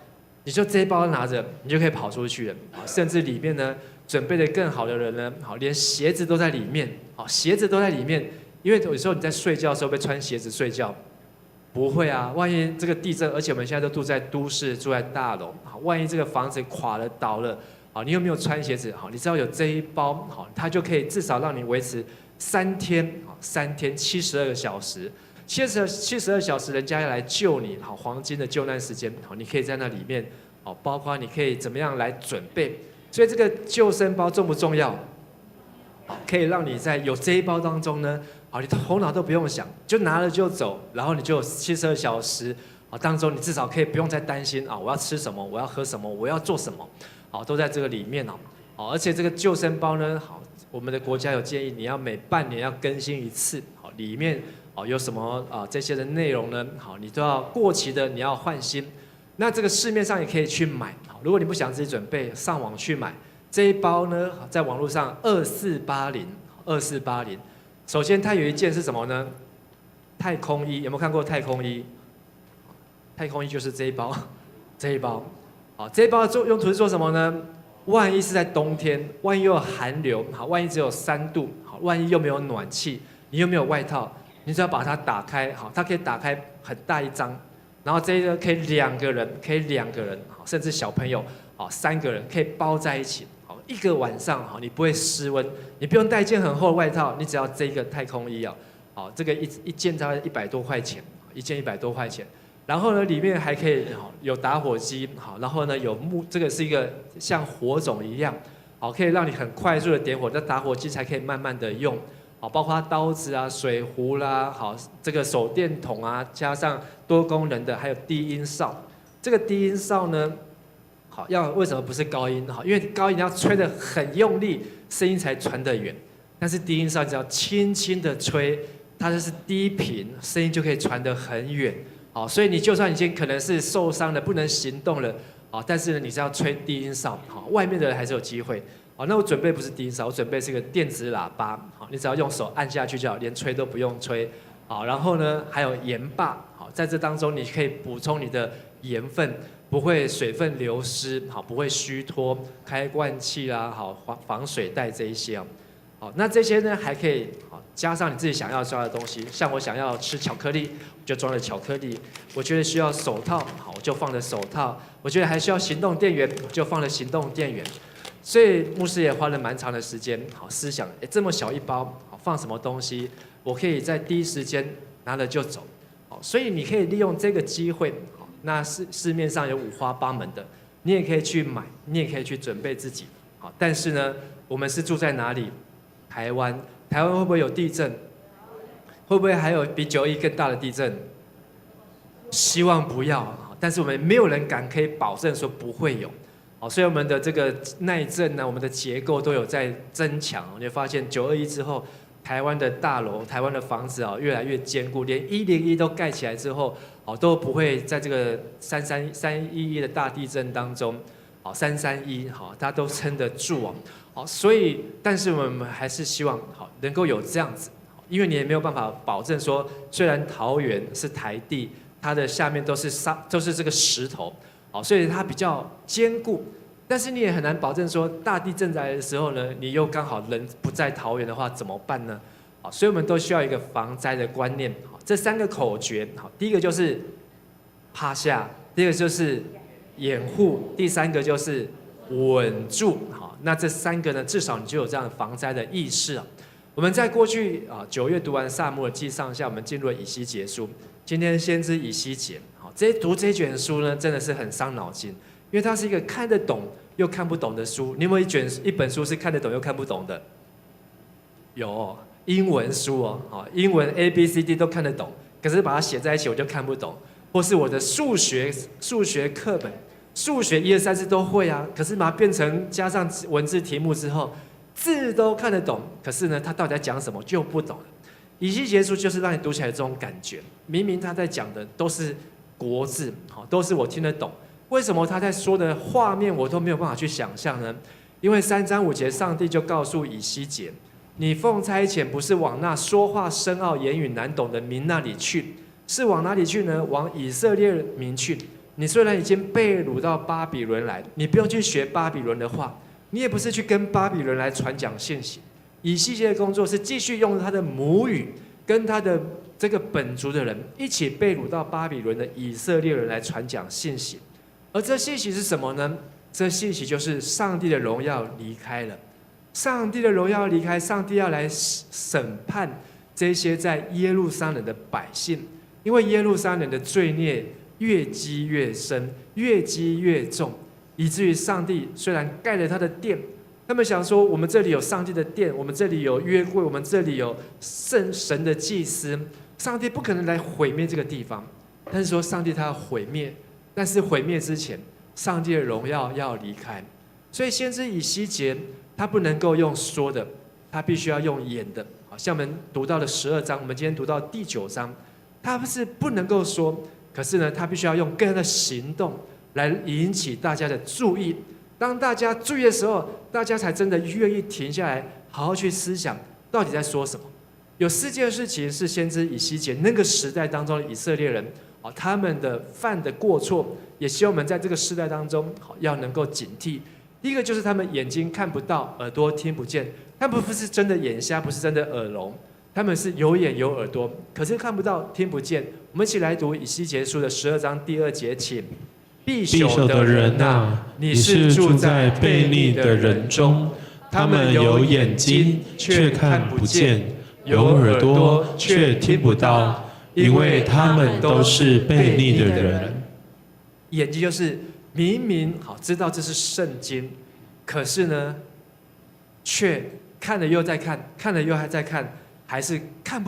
你就这一包拿着，你就可以跑出去了。甚至里面呢，准备的更好的人呢，连鞋子都在里面，鞋子都在里面，因为有时候你在睡觉的时候被穿鞋子睡觉，不会啊，万一这个地震，而且我们现在都住在都市，住在大楼，万一这个房子垮了倒了。你有没有穿鞋子？你知道有这一包，它就可以至少让你维持3天，72个小时，72小时，人家要来救你，黄金的救难时间，你可以在那里面，包括你可以怎么样来准备。所以这个救生包重不重要？可以让你在有这一包当中呢，你头脑都不用想，就拿了就走，然后你就有72小时当中，你至少可以不用再担心我要吃什么，我要喝什么，我要做什么。都在这个里面而且这个救生包呢，我们的国家有建议，你要每半年要更新一次，里面有什么这些的内容呢？你都要过期的，你要换新。那这个市面上也可以去买，如果你不想自己准备，上网去买这一包呢，在网络上2480。首先它有一件是什么呢？太空衣，有没有看过太空衣？太空衣就是这一包，这一包的用途是做什么呢？万一是在冬天，万一又有寒流，万一只有3度，万一又没有暖气，你又没有外套，你只要把它打开，它可以打开很大一张，然后这个可以2个人，甚至小朋友3个人可以包在一起，一个晚上你不会失温，你不用带一件很厚的外套，你只要这个太空衣这个一件大概100多块钱，一件100多块钱。然后呢，里面还可以有打火机，然后呢有这个是一个像火种一样，可以让你很快速的点火，那打火机才可以慢慢的用。好，包括刀子啊、水壶啦，好，这个手电筒啊，加上多功能的，还有低音哨。这个低音哨呢，好，为什么不是高音？好，因为高音要吹得很用力，声音才传得远。但是低音哨只要轻轻的吹，它就是低频，声音就可以传得很远。好，所以你就算已经可能是受伤了，不能行动了，好，但是呢，你是要吹低音哨，好，外面的人还是有机会。好，那我准备不是低音哨，我准备是个电子喇叭。好，你只要用手按下去就好，连吹都不用吹。好，然后呢，还有盐巴。好，在这当中你可以补充你的盐分，不会水分流失，好，不会虚脱，开罐器啦，好，防水袋这一些。好，那这些呢还可以好加上你自己想要抓的东西，像我想要吃巧克力，我就装了巧克力；我觉得需要手套，好，我就放了手套；我觉得还需要行动电源，我就放了行动电源。所以牧师也花了蛮长的时间，好思想，这么小一包，好放什么东西，我可以在第一时间拿了就走，好，所以你可以利用这个机会，好，那市面上有五花八门的，你也可以去买，你也可以去准备自己，好，但是呢，我们是住在哪里？台湾，台湾会不会有地震？会不会还有比921更大的地震？希望不要，但是我们没有人敢可以保证说不会有。好，所以我们的这个耐震呢，我们的结构都有在增强。你会发现921之后，台湾的大楼、台湾的房子啊，越来越坚固，连101都盖起来之后，哦，都不会在这个311的大地震当中，好331，好，它都撑得住哦。好，所以，但是我们还是希望好能够有这样子，因为你也没有办法保证说，虽然桃园是台地，它的下面都是这个石头。好，所以它比较坚固，但是你也很难保证说大地震来的时候呢，你又刚好人不在桃园的话怎么办呢？好，所以我们都需要一个防灾的观念。好，这3个口诀，好，第一个就是趴下，第二个就是掩护，第3个就是稳住。好，那这3个呢，至少你就有这样的防灾的意识啊。我们在过去9月读完撒母耳记上下，我们进入了以西结书，今天先知以西结。读这卷书呢，真的是很伤脑筋，因为它是一个看得懂又看不懂的书。你有没有一本书是看得懂又看不懂的？有，英文书哦，英文 ABCD 都看得懂，可是把它写在一起我就看不懂。或是我的数学课本，数学1、2、3、4都会啊，可是把它变成加上文字题目之后，字都看得懂，可是呢，它到底在讲什么就不懂了。以西结书就是让你读起来这种感觉，明明他在讲的都是国字，好，都是我听得懂，为什么他在说的画面我都没有办法去想象呢？因为3章5节，上帝就告诉以西结，你奉差遣不是往那说话深奥、言语难懂的民那里去，是往哪里去呢？往以色列民去。你虽然已经被掳到巴比伦来，你不用去学巴比伦的话，你也不是去跟巴比伦来传讲信息。以西结的工作是继续用他的母语跟他的这个本族的人一起被掳到巴比伦的以色列人来传讲信息，而这信息是什么呢？这信息就是上帝的荣耀离开了，上帝的荣耀离开，上帝要来审判这些在耶路撒冷的百姓，因为耶路撒冷的罪孽越积越深，越积越重，以至于上帝虽然盖了他的殿，他们想说我们这里有上帝的殿，我们这里有约柜，我们这里有圣神的祭司，上帝不可能来毁灭这个地方。但是说上帝他要毁灭，但是毁灭之前，上帝的荣耀要离开。所以先知以西结他不能够用说的，他必须要用演的。好，像我们读到了12章，我们今天读到第9章，他是不能够说，可是呢，他必须要用更多的行动来引起大家的注意。当大家注意的时候，大家才真的愿意停下来，好好去思想到底在说什么。有4件事情是先知以西结那个时代当中的以色列人，他们的犯的过错，也希望我们在这个时代当中要能够警惕。第一个就是他们眼睛看不到，耳朵听不见，他们不是真的眼瞎，不是真的耳聋，他们是有眼有耳朵，可是看不到听不见。我们一起来读以西结书的12章第2节，请。必朽的人啊，你是住在悖逆的人中，他们有眼睛却看不见，有耳朵却听不到，因为他们都是悖逆的人。眼睛就是明明好知道这是圣经，可是呢，却看了又再看，看了又还在看，还是看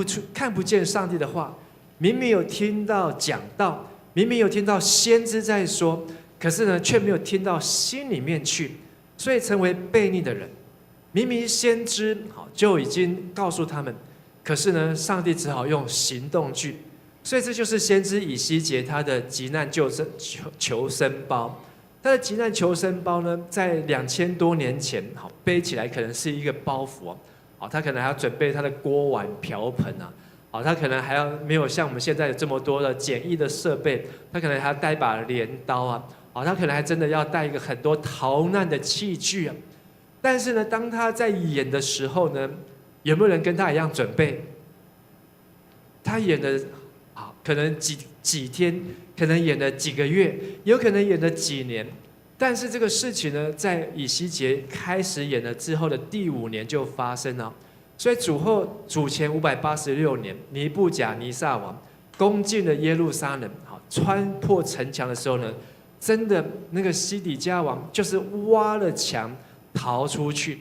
不见上帝的话，明明有听到讲道，明明有听到先知在说，可是呢，却没有听到心里面去，所以成为悖逆的人。明明先知就已经告诉他们，可是呢，上帝只好用行动去。所以这就是先知以西结他的急难求生包。他的急难求生包呢，在2000多年前，背起来可能是一个包袱他可能还要准备他的锅碗瓢盆他可能还要没有像我们现在有这么多的简易的设备，他可能还要带一把镰刀他可能还真的要带一个很多逃难的器具但是呢，当他在演的时候呢，有没有人跟他一样准备？他演的可能几天，可能演了几个月，有可能演了几年。但是这个事情呢，在以西结开始演了之后的第5年就发生了。所以主前586年，尼布甲尼撒王攻进了耶路撒冷，穿破城墙的时候呢，真的那个西底家王就是挖了墙逃出去，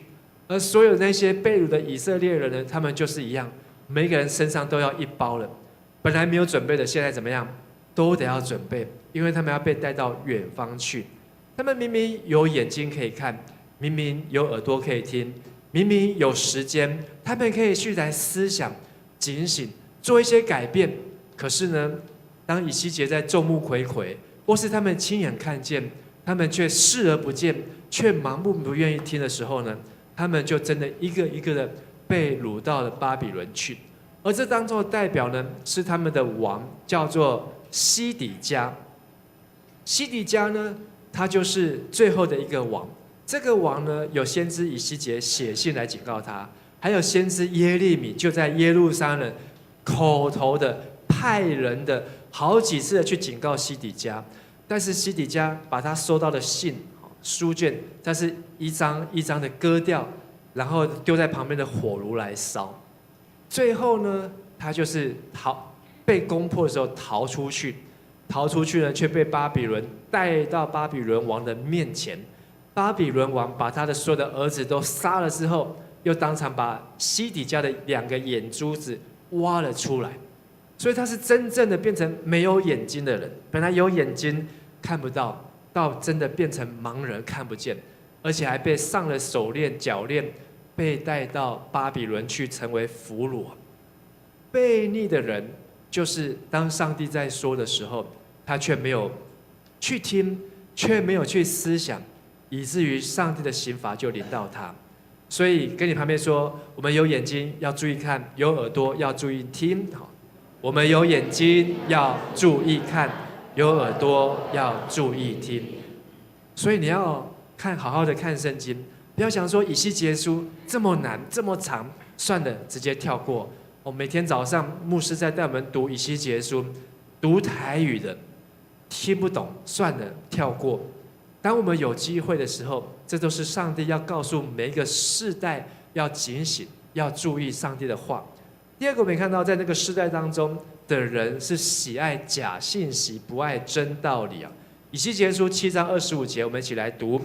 而所有那些被掳的以色列人呢，他们就是一样，每个人身上都要一包了。本来没有准备的，现在怎么样？都得要准备，因为他们要被带到远方去。他们明明有眼睛可以看，明明有耳朵可以听，明明有时间，他们可以去来思想、警醒，做一些改变。可是呢，当以西结在众目睽睽，或是他们亲眼看见，他们却视而不见，却盲目不愿意听的时候呢，他们就真的一个一个的被掳到了巴比伦去。而这当中的代表呢，是他们的王，叫做西底家。西底家呢，他就是最后的一个王。这个王呢，有先知以西结写信来警告他，还有先知耶利米就在耶路撒冷口头的派人的好几次的去警告西底家，但是西底家把他收到的信书卷，他是一张一张的割掉，然后丢在旁边的火炉来烧。最后呢，他就是被攻破的时候逃出去呢，却被巴比伦带到巴比伦王的面前。巴比伦王把他的所有的儿子都杀了之后，又当场把西底家的2个眼珠子挖了出来。所以他是真正的变成没有眼睛的人，本来有眼睛看不到，到真的变成盲人看不见，而且还被上了手链脚链，被带到巴比伦去成为俘虏。悖逆的人就是当上帝在说的时候，他却没有去听，却没有去思想，以至于上帝的刑罚就临到他。所以跟你旁边说，我们有眼睛要注意看，有耳朵要注意听。我们有眼睛要注意看，有耳朵要注意听。所以你要好好的看圣经，不要想说以西结书这么难这么长，算了，直接跳过。每天早上牧师在带我们读以西结书，读台语的听不懂，算了，跳过。当我们有机会的时候，这都是上帝要告诉每一个世代要警醒，要注意上帝的话。第二个，我们看到在那个世代当中的人是喜爱假信息，不爱真道理以西结书7章25节，我们一起来读：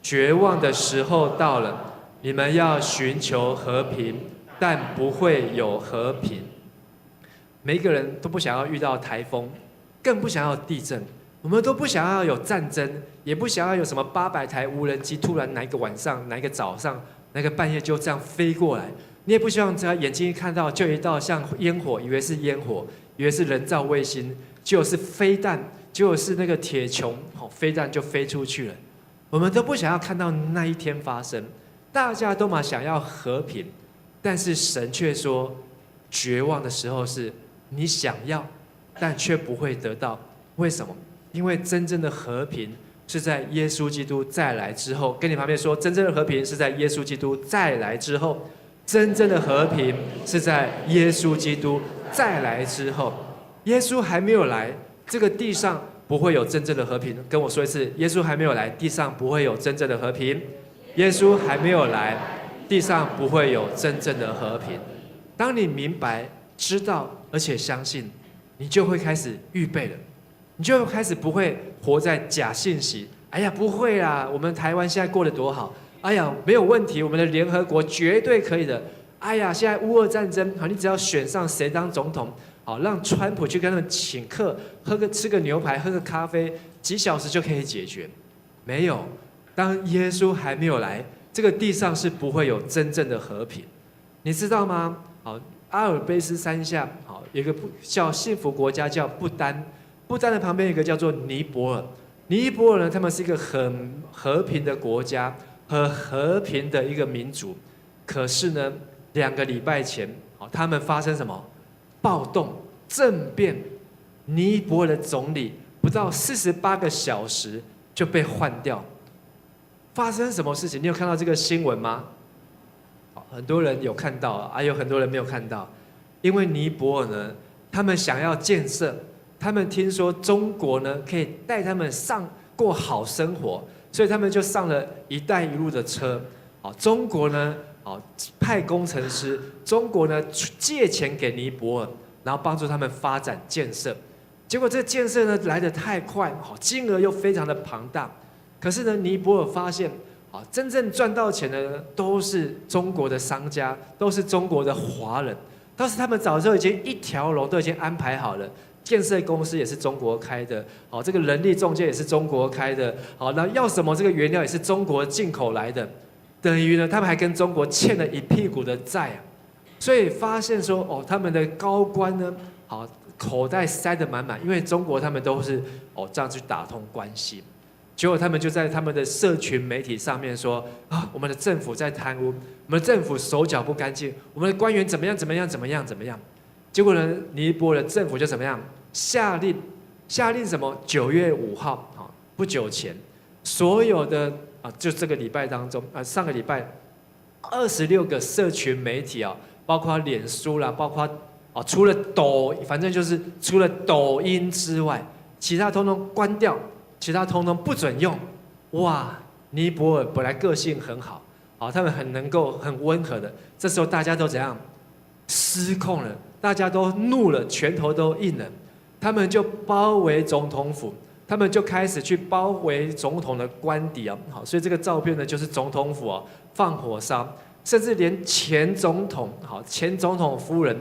绝望的时候到了，你们要寻求和平，但不会有和平。每一个人都不想要遇到台风，更不想要地震，我们都不想要有战争，也不想要有什么800台无人机突然哪一个晚上、哪一个早上、哪个半夜就这样飞过来。你也不希望只要眼睛一看到就一道像烟火，以为是烟火，以为是人造卫星，就是飞弹，就是那个铁穹，飞弹就飞出去了。我们都不想要看到那一天发生，大家都嘛想要和平，但是神却说，绝望的时候是你想要，但却不会得到。为什么？因为真正的和平是在耶稣基督再来之后。跟你旁边说，真正的和平是在耶稣基督再来之后。真正的和平是在耶稣基督再来之后。耶稣还没有来，这个地上不会有真正的和平。跟我说一次，耶稣还没有来，地上不会有真正的和平。耶稣还没有来，地上不会有真正的和平。当你明白、知道而且相信，你就会开始预备了，你就开始不会活在假信息。哎呀，不会啦，我们台湾现在过得多好。哎呀，没有问题，我们的联合国绝对可以的。哎呀，现在乌俄战争，好，你只要选上谁当总统，好，让川普去跟他们请客，吃个牛排，喝个咖啡，几小时就可以解决。没有，当耶稣还没有来，这个地上是不会有真正的和平。你知道吗？好，阿尔卑斯山下，好，有一个叫幸福国家叫不丹，不丹的旁边有一个叫做尼泊尔。尼泊尔呢，他们是一个很和平的国家，很和平的一个民族。可是呢，2个礼拜前，他们发生什么暴动、政变？尼泊尔的总理不到48个小时就被换掉。发生什么事情？你有看到这个新闻吗？很多人有看到啊，有很多人没有看到。因为尼泊尔呢，他们想要建设，他们听说中国呢可以带他们过好生活，所以他们就上了“一带一路”的车。中国呢，派工程师，中国呢借钱给尼泊尔，然后帮助他们发展建设。结果这建设呢来得太快，金额又非常的庞大。可是呢，尼泊尔发现，真正赚到钱的都是中国的商家，都是中国的华人。当时他们早就已经一条龙都已经安排好了，建设公司也是中国开的，这个人力中介也是中国开的，那要什么这个原料也是中国进口来的，等于呢他们还跟中国欠了一屁股的债啊。所以发现说，他们的高官呢，口袋塞得满满，因为中国他们都是这样去打通关系。结果他们就在他们的社群媒体上面说啊，我们的政府在贪污，我们的政府手脚不干净，我们的官员怎么样怎么样怎么样怎么样。结果呢，尼泊尔的政府就怎么样下令什么？9月5号，不久前，所有的就这个礼拜当中上个礼拜，26个社群媒体包括脸书啦，包括除了反正就是除了抖音之外，其他通通关掉。其他通通不准用，哇！尼泊尔本来个性很好，他们很能够很温和的，这时候大家都怎样失控了，大家都怒了，拳头都硬了，他们就包围总统府，他们就开始去包围总统的官邸好，所以这个照片呢就是总统府放火烧，甚至连前总统夫人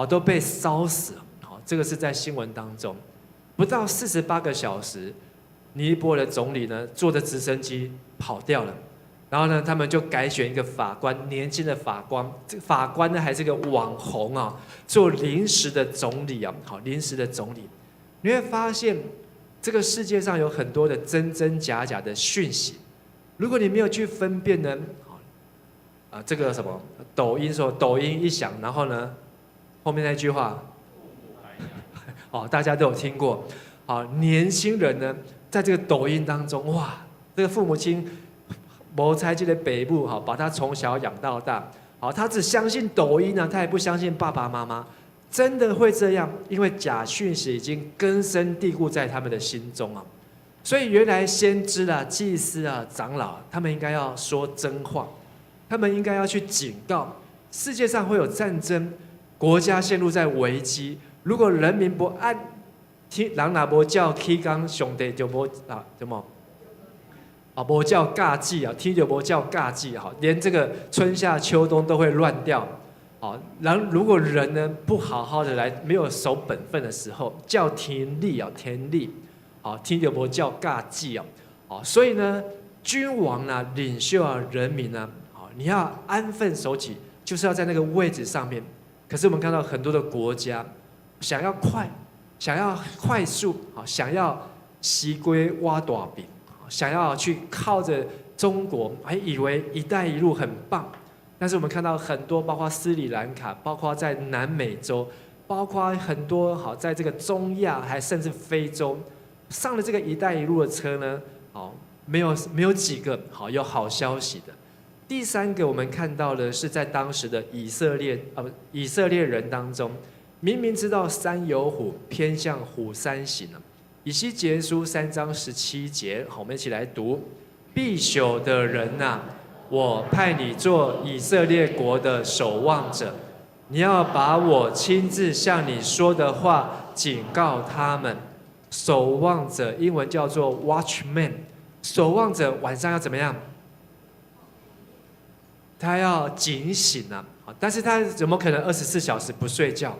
都被烧死了，这个是在新闻当中，不到48个小时。尼泊尔的总理呢，坐着直升机跑掉了，然后呢，他们就改选一个法官，年轻的法官，这个法官呢还是个网红做临时的总理临时的总理，你会发现这个世界上有很多的真真假假的讯息，如果你没有去分辨呢，这个什么抖音说抖音一响，然后呢，后面那句话，大家都有听过，年轻人呢。在这个抖音当中，哇，这个父母亲谋财这个北部把他从小养到大，他只相信抖音他也不相信爸爸妈妈，真的会这样？因为假讯息已经根深蒂固在他们的心中所以原来先知祭司长老，他们应该要说真话，他们应该要去警告，世界上会有战争，国家陷入在危机，如果人民不按。人若无照起讲，上帝就无什么无照教纪天就无照教纪连这个春夏秋冬都会乱掉然后如果人呢不好好的来，没有守本分的时候，叫天理天理天就无照教纪所以呢，君王领袖人民你要安分守己，就是要在那个位置上面。可是我们看到很多的国家想要快速，想要西归挖大饼，想要去靠着中国，还以为“一带一路”很棒。但是我们看到很多，包括斯里兰卡，包括在南美洲，包括很多在这个中亚，还甚至非洲，上了这个“一带一路”的车呢，没有几个有好消息的。第3个，我们看到的是在当时的以色列人当中。明明知道山有虎，偏向虎山行以西结书3章17节，我们一起来读：必朽的人我派你做以色列国的守望者，你要把我亲自向你说的话警告他们。守望者英文叫做 watchman， 守望者晚上要怎么样？他要警醒啊，但是他怎么可能24小时不睡觉？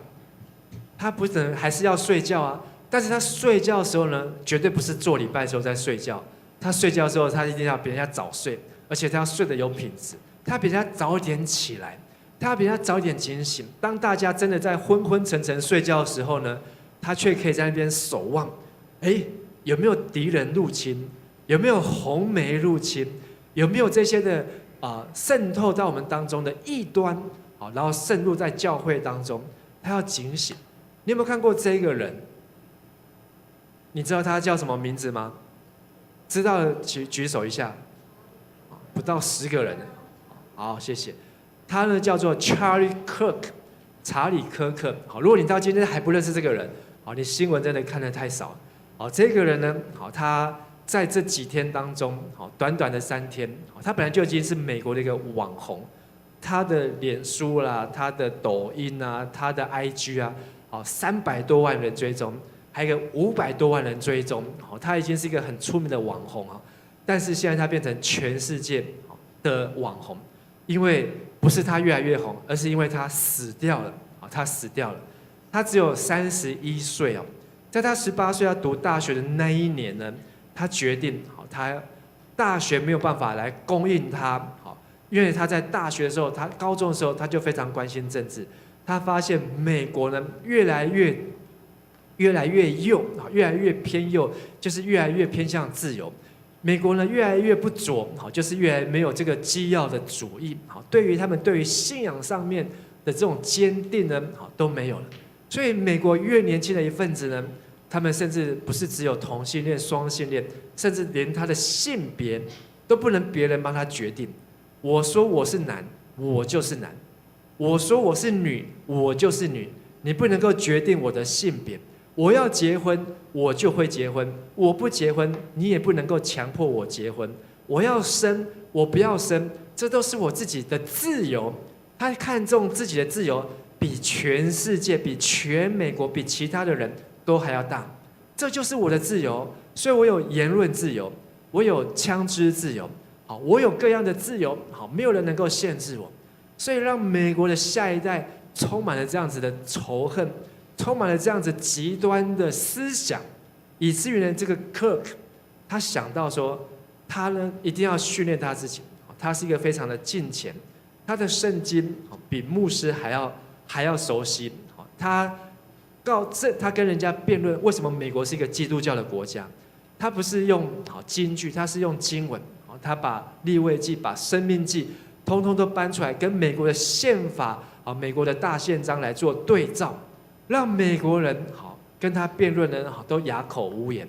他不可能还是要睡觉啊。但是他睡觉的时候呢，绝对不是做礼拜的时候在睡觉。他睡觉的时候，他一定要比人家早睡，而且他要睡得有品质。他比人家早一点起来，他比人家早一点警醒。当大家真的在昏昏沉沉睡觉的时候呢，他却可以在那边守望。有没有敌人入侵？有没有红媒入侵？有没有这些的渗透到我们当中的异端？然后渗入在教会当中，他要警醒。你有没有看过这个人？你知道他叫什么名字吗？知道的举手一下，不到10个人。好，谢谢。他呢叫做 Charlie Kirk， 查理·科克。好，如果你到今天还不认识这个人，好，你新闻真的看得太少了。好，这个人呢，好，他在这几天当中，好，短短的3天，他本来就已经是美国的一个网红，他的脸书啦，他的抖音啊，他的 IG 啊，好，300多万人追踪。还有一个500多万人追踪，他已经是一个很出名的网红啊。但是现在他变成全世界的网红，因为不是他越来越红，而是因为他死掉了。他死掉了，他只有31岁哦。在他18岁要读大学的那一年呢，他决定，他大学没有办法来供应他，因为他在大学的时候，他高中的时候他就非常关心政治，他发现美国呢越来越右，越来越偏右，就是越来越偏向自由。美国呢越来越不左，就是越来没有这个基要的主义，对于他们对于信仰上面的这种坚定呢，都没有了。所以美国越年轻的一份子呢，他们甚至不是只有同性恋、双性恋，甚至连他的性别都不能别人帮他决定。我说我是男，我就是男；我说我是女，我就是女。你不能够决定我的性别。我要结婚，我就会结婚；我不结婚，你也不能够强迫我结婚。我要生，我不要生，这都是我自己的自由。他看重自己的自由，比全世界、比全美国、比其他的人都还要大。这就是我的自由，所以我有言论自由，我有枪支自由，好，我有各样的自由，好，没有人能够限制我。所以让美国的下一代充满了这样子的仇恨。充满了这样子极端的思想，以至于呢，这个 Kirk 他想到说，他呢一定要训练他自己。他是一个非常的敬虔，他的圣经比牧师还要熟悉。他跟人家辩论为什么美国是一个基督教的国家，他不是用金句，他是用经文。他把利未记、把生命记，通通都搬出来，跟美国的宪法、美国的大宪章来做对照。让美国人跟他辩论的人都哑口无言，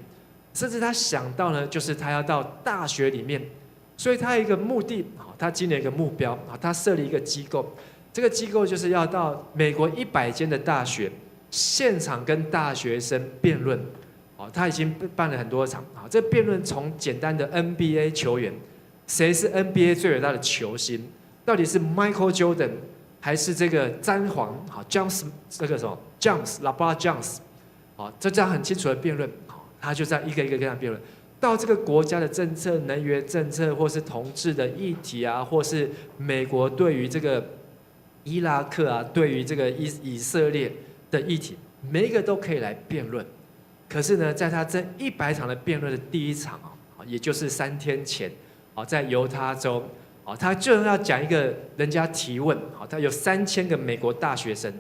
甚至他想到呢，就是他要到大学里面，所以他有一个目的，他今年有一个目标，他设立一个机构，这个机构就是要到美国100间的大学现场跟大学生辩论，他已经办了很多场，这辩论从简单的 NBA 球员，谁是 NBA 最伟大的球星，到底是 Michael Jordan。还是这个詹皇，James 这个什么 James，LeBron James，这样很清楚的辩论，他就在一个一个跟他辩论，到这个国家的政策、能源政策，或是同志的议题啊，或是美国对于这个伊拉克啊，对于这个以色列的议题，每一个都可以来辩论。可是呢，在他这100场的辩论的第一场也就是3天前，在犹他州。他就要讲一个人家提问，他有3000个美国大学生。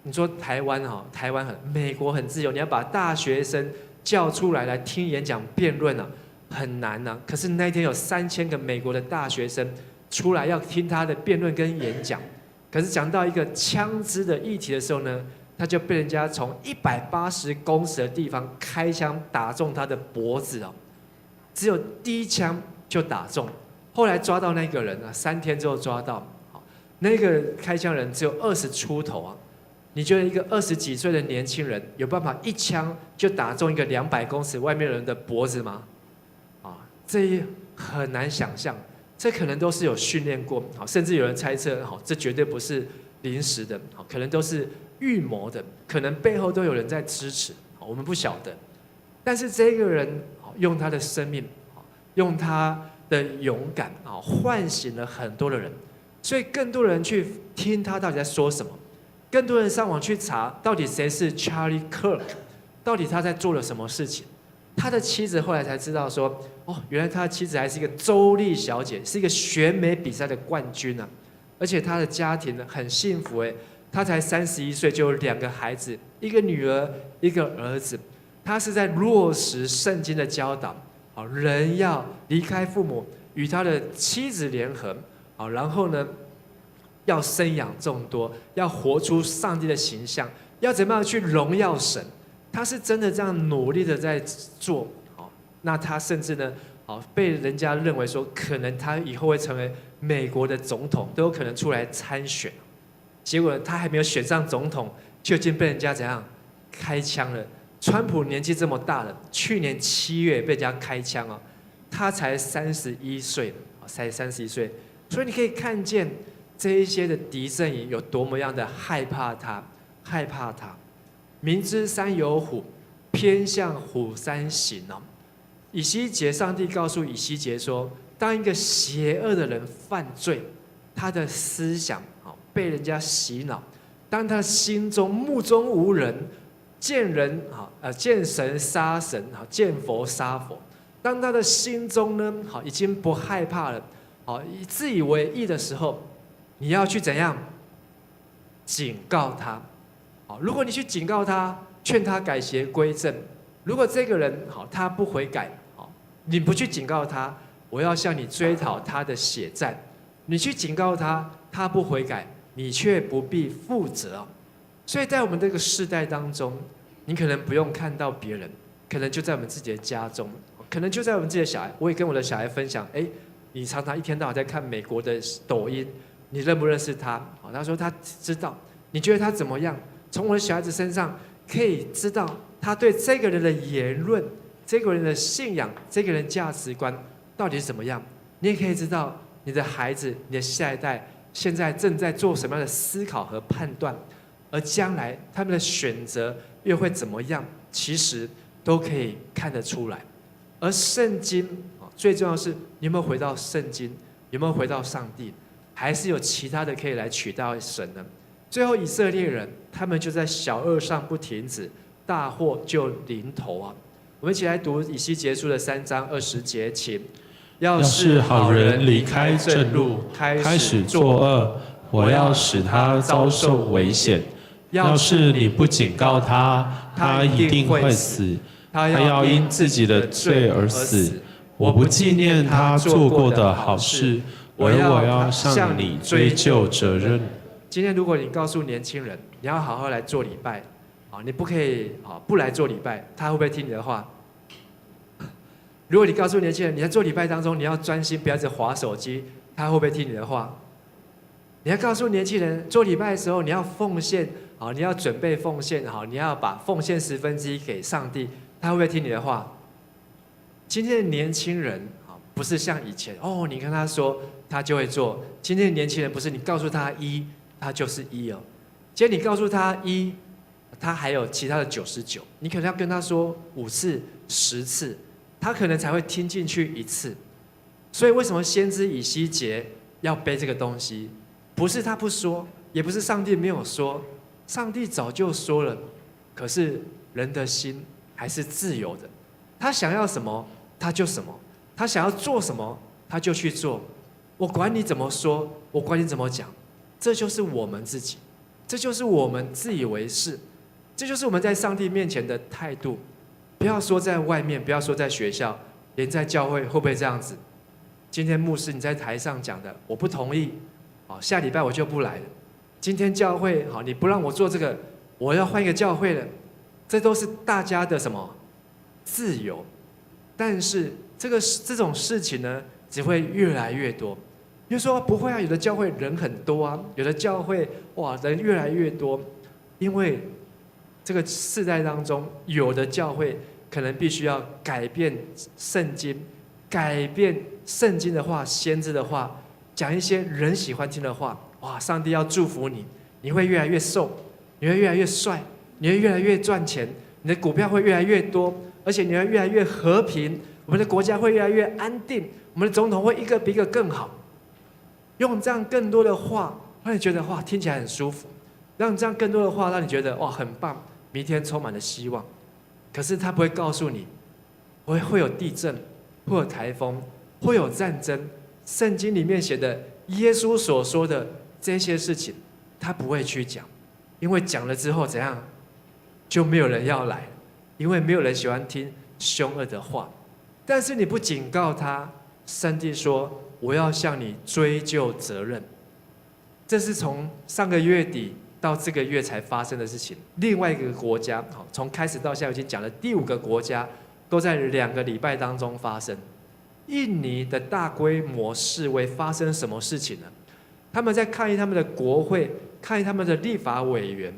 你说台湾美国很自由，你要把大学生叫出来听演讲辩论很难啊。可是那一天有3000个美国的大学生出来要听他的辩论跟演讲。可是讲到一个枪支的议题的时候呢，他就被人家从180公尺的地方开枪打中他的脖子只有第一枪就打中。后来抓到那个人3天之后抓到，那个开枪人只有20出头你觉得一个20几岁的年轻人有办法一枪就打中一个200公尺外面人的脖子吗？这很难想象，这可能都是有训练过，甚至有人猜测，这绝对不是临时的，可能都是预谋的，可能背后都有人在支持，我们不晓得。但是这个人用他的生命，用他的勇敢啊，唤醒了很多的人，所以更多人去听他到底在说什么，更多人上网去查到底谁是 Charlie Kirk， 到底他在做了什么事情。他的妻子后来才知道说，哦，原来他的妻子还是一个州立小姐，是一个选美比赛的冠军啊，而且他的家庭呢很幸福哎，他才31岁就有2个孩子，一个女儿，一个儿子。他是在落实圣经的教导，好，人要离开父母，与他的妻子联合，好，然后呢，要生养众多，要活出上帝的形象，要怎么样去荣耀神？他是真的这样努力的在做，好，那他甚至呢，好被人家认为说，可能他以后会成为美国的总统，都有可能出来参选。结果他还没有选上总统，就已经被人家怎样开枪了。川普年纪这么大了，去年7月被人家开枪哦，他才31岁，才31岁，所以你可以看见这一些的敌阵营有多么样的害怕他，害怕他。明知山有虎，偏向虎山行哦。以西结，上帝告诉以西结说，当一个邪恶的人犯罪，他的思想被人家洗脑，当他心中目中无人，见人见神杀神，见佛杀佛。当他的心中呢，已经不害怕了，自以为意的时候，你要去怎样警告他？如果你去警告他，劝他改邪归正，如果这个人他不悔改，你不去警告他，我要向你追讨他的血债。你去警告他，他不悔改，你却不必负责。所以在我们这个世代当中，你可能不用看到别人，可能就在我们自己的家中，可能就在我们自己的小孩。我也跟我的小孩分享，你常常一天到晚在看美国的抖音，你认不认识他？他说他知道。你觉得他怎么样？从我的小孩子身上可以知道他对这个人的言论、这个人的信仰、这个人价值观到底是怎么样。你也可以知道你的孩子、你的下一代现在正在做什么样的思考和判断，而将来他们的选择又会怎么样，其实都可以看得出来。而圣经最重要的是，你有没有回到圣经？有没有回到上帝？还是有其他的可以来取代神呢？最后以色列人他们就在小恶上不停止，大祸就临头啊！我们一起来读以西结书的3章20节，请。要是好人离开正路，开始作恶，我要使他遭受危险。要是你不警告他，他一定会死。他要因自己的罪而死。我不纪念他做过的好事，而我要向你追究责任。今天如果你告诉年轻人，你要好好来做礼拜，你不可以不来做礼拜，他会不会听你的话？如果你告诉年轻人，你在做礼拜当中你要专心，不要一直滑手机，他会不会听你的话？你要告诉年轻人，做礼拜的时候你要奉献，你要准备奉献，你要把奉献1/10给上帝，他会不会听你的话？今天的年轻人不是像以前你跟他说他就会做。今天的年轻人不是你告诉他1，他就是1哦。今天你告诉他1，他还有其他的99，你可能要跟他说5次、10次，他可能才会听进去1次。所以为什么先知以西结要背这个东西？不是他不说，也不是上帝没有说，上帝早就说了。可是人的心还是自由的，他想要什么他就什么，他想要做什么他就去做。我管你怎么说，我管你怎么讲，这就是我们自己，这就是我们自以为是，这就是我们在上帝面前的态度。不要说在外面，不要说在学校，连在教会会不会这样子？今天牧师你在台上讲的，我不同意，下礼拜我就不来了。今天教会你不让我做这个，我要换一个教会了。这都是大家的什么自由？但是这种事情呢，只会越来越多。比如说不会啊，有的教会人很多啊，有的教会人越来越多，因为这个世代当中，有的教会可能必须要改变圣经，改变圣经的话、先知的话，讲一些人喜欢听的话。上帝要祝福你，你会越来越瘦，你会越来越帅，你会越来越赚钱，你的股票会越来越多，而且你会越来越和平，我们的国家会越来越安定，我们的总统会一个比一个更好。用这样更多的话，让你觉得哇，听起来很舒服；让这样更多的话，让你觉得哇，很棒，明天充满了希望。可是他不会告诉你，会有地震，会有台风，会有战争。圣经里面写的，耶稣所说的这些事情，他不会去讲，因为讲了之后怎样，就没有人要来，因为没有人喜欢听凶恶的话。但是你不警告他，上帝说我要向你追究责任。这是从上个月底到这个月才发生的事情。另外一个国家，从开始到现在已经讲了第5个国家，都在2个礼拜当中发生。印尼的大规模示威发生什么事情呢？他们在抗议他们的国会，抗议他们的立法委员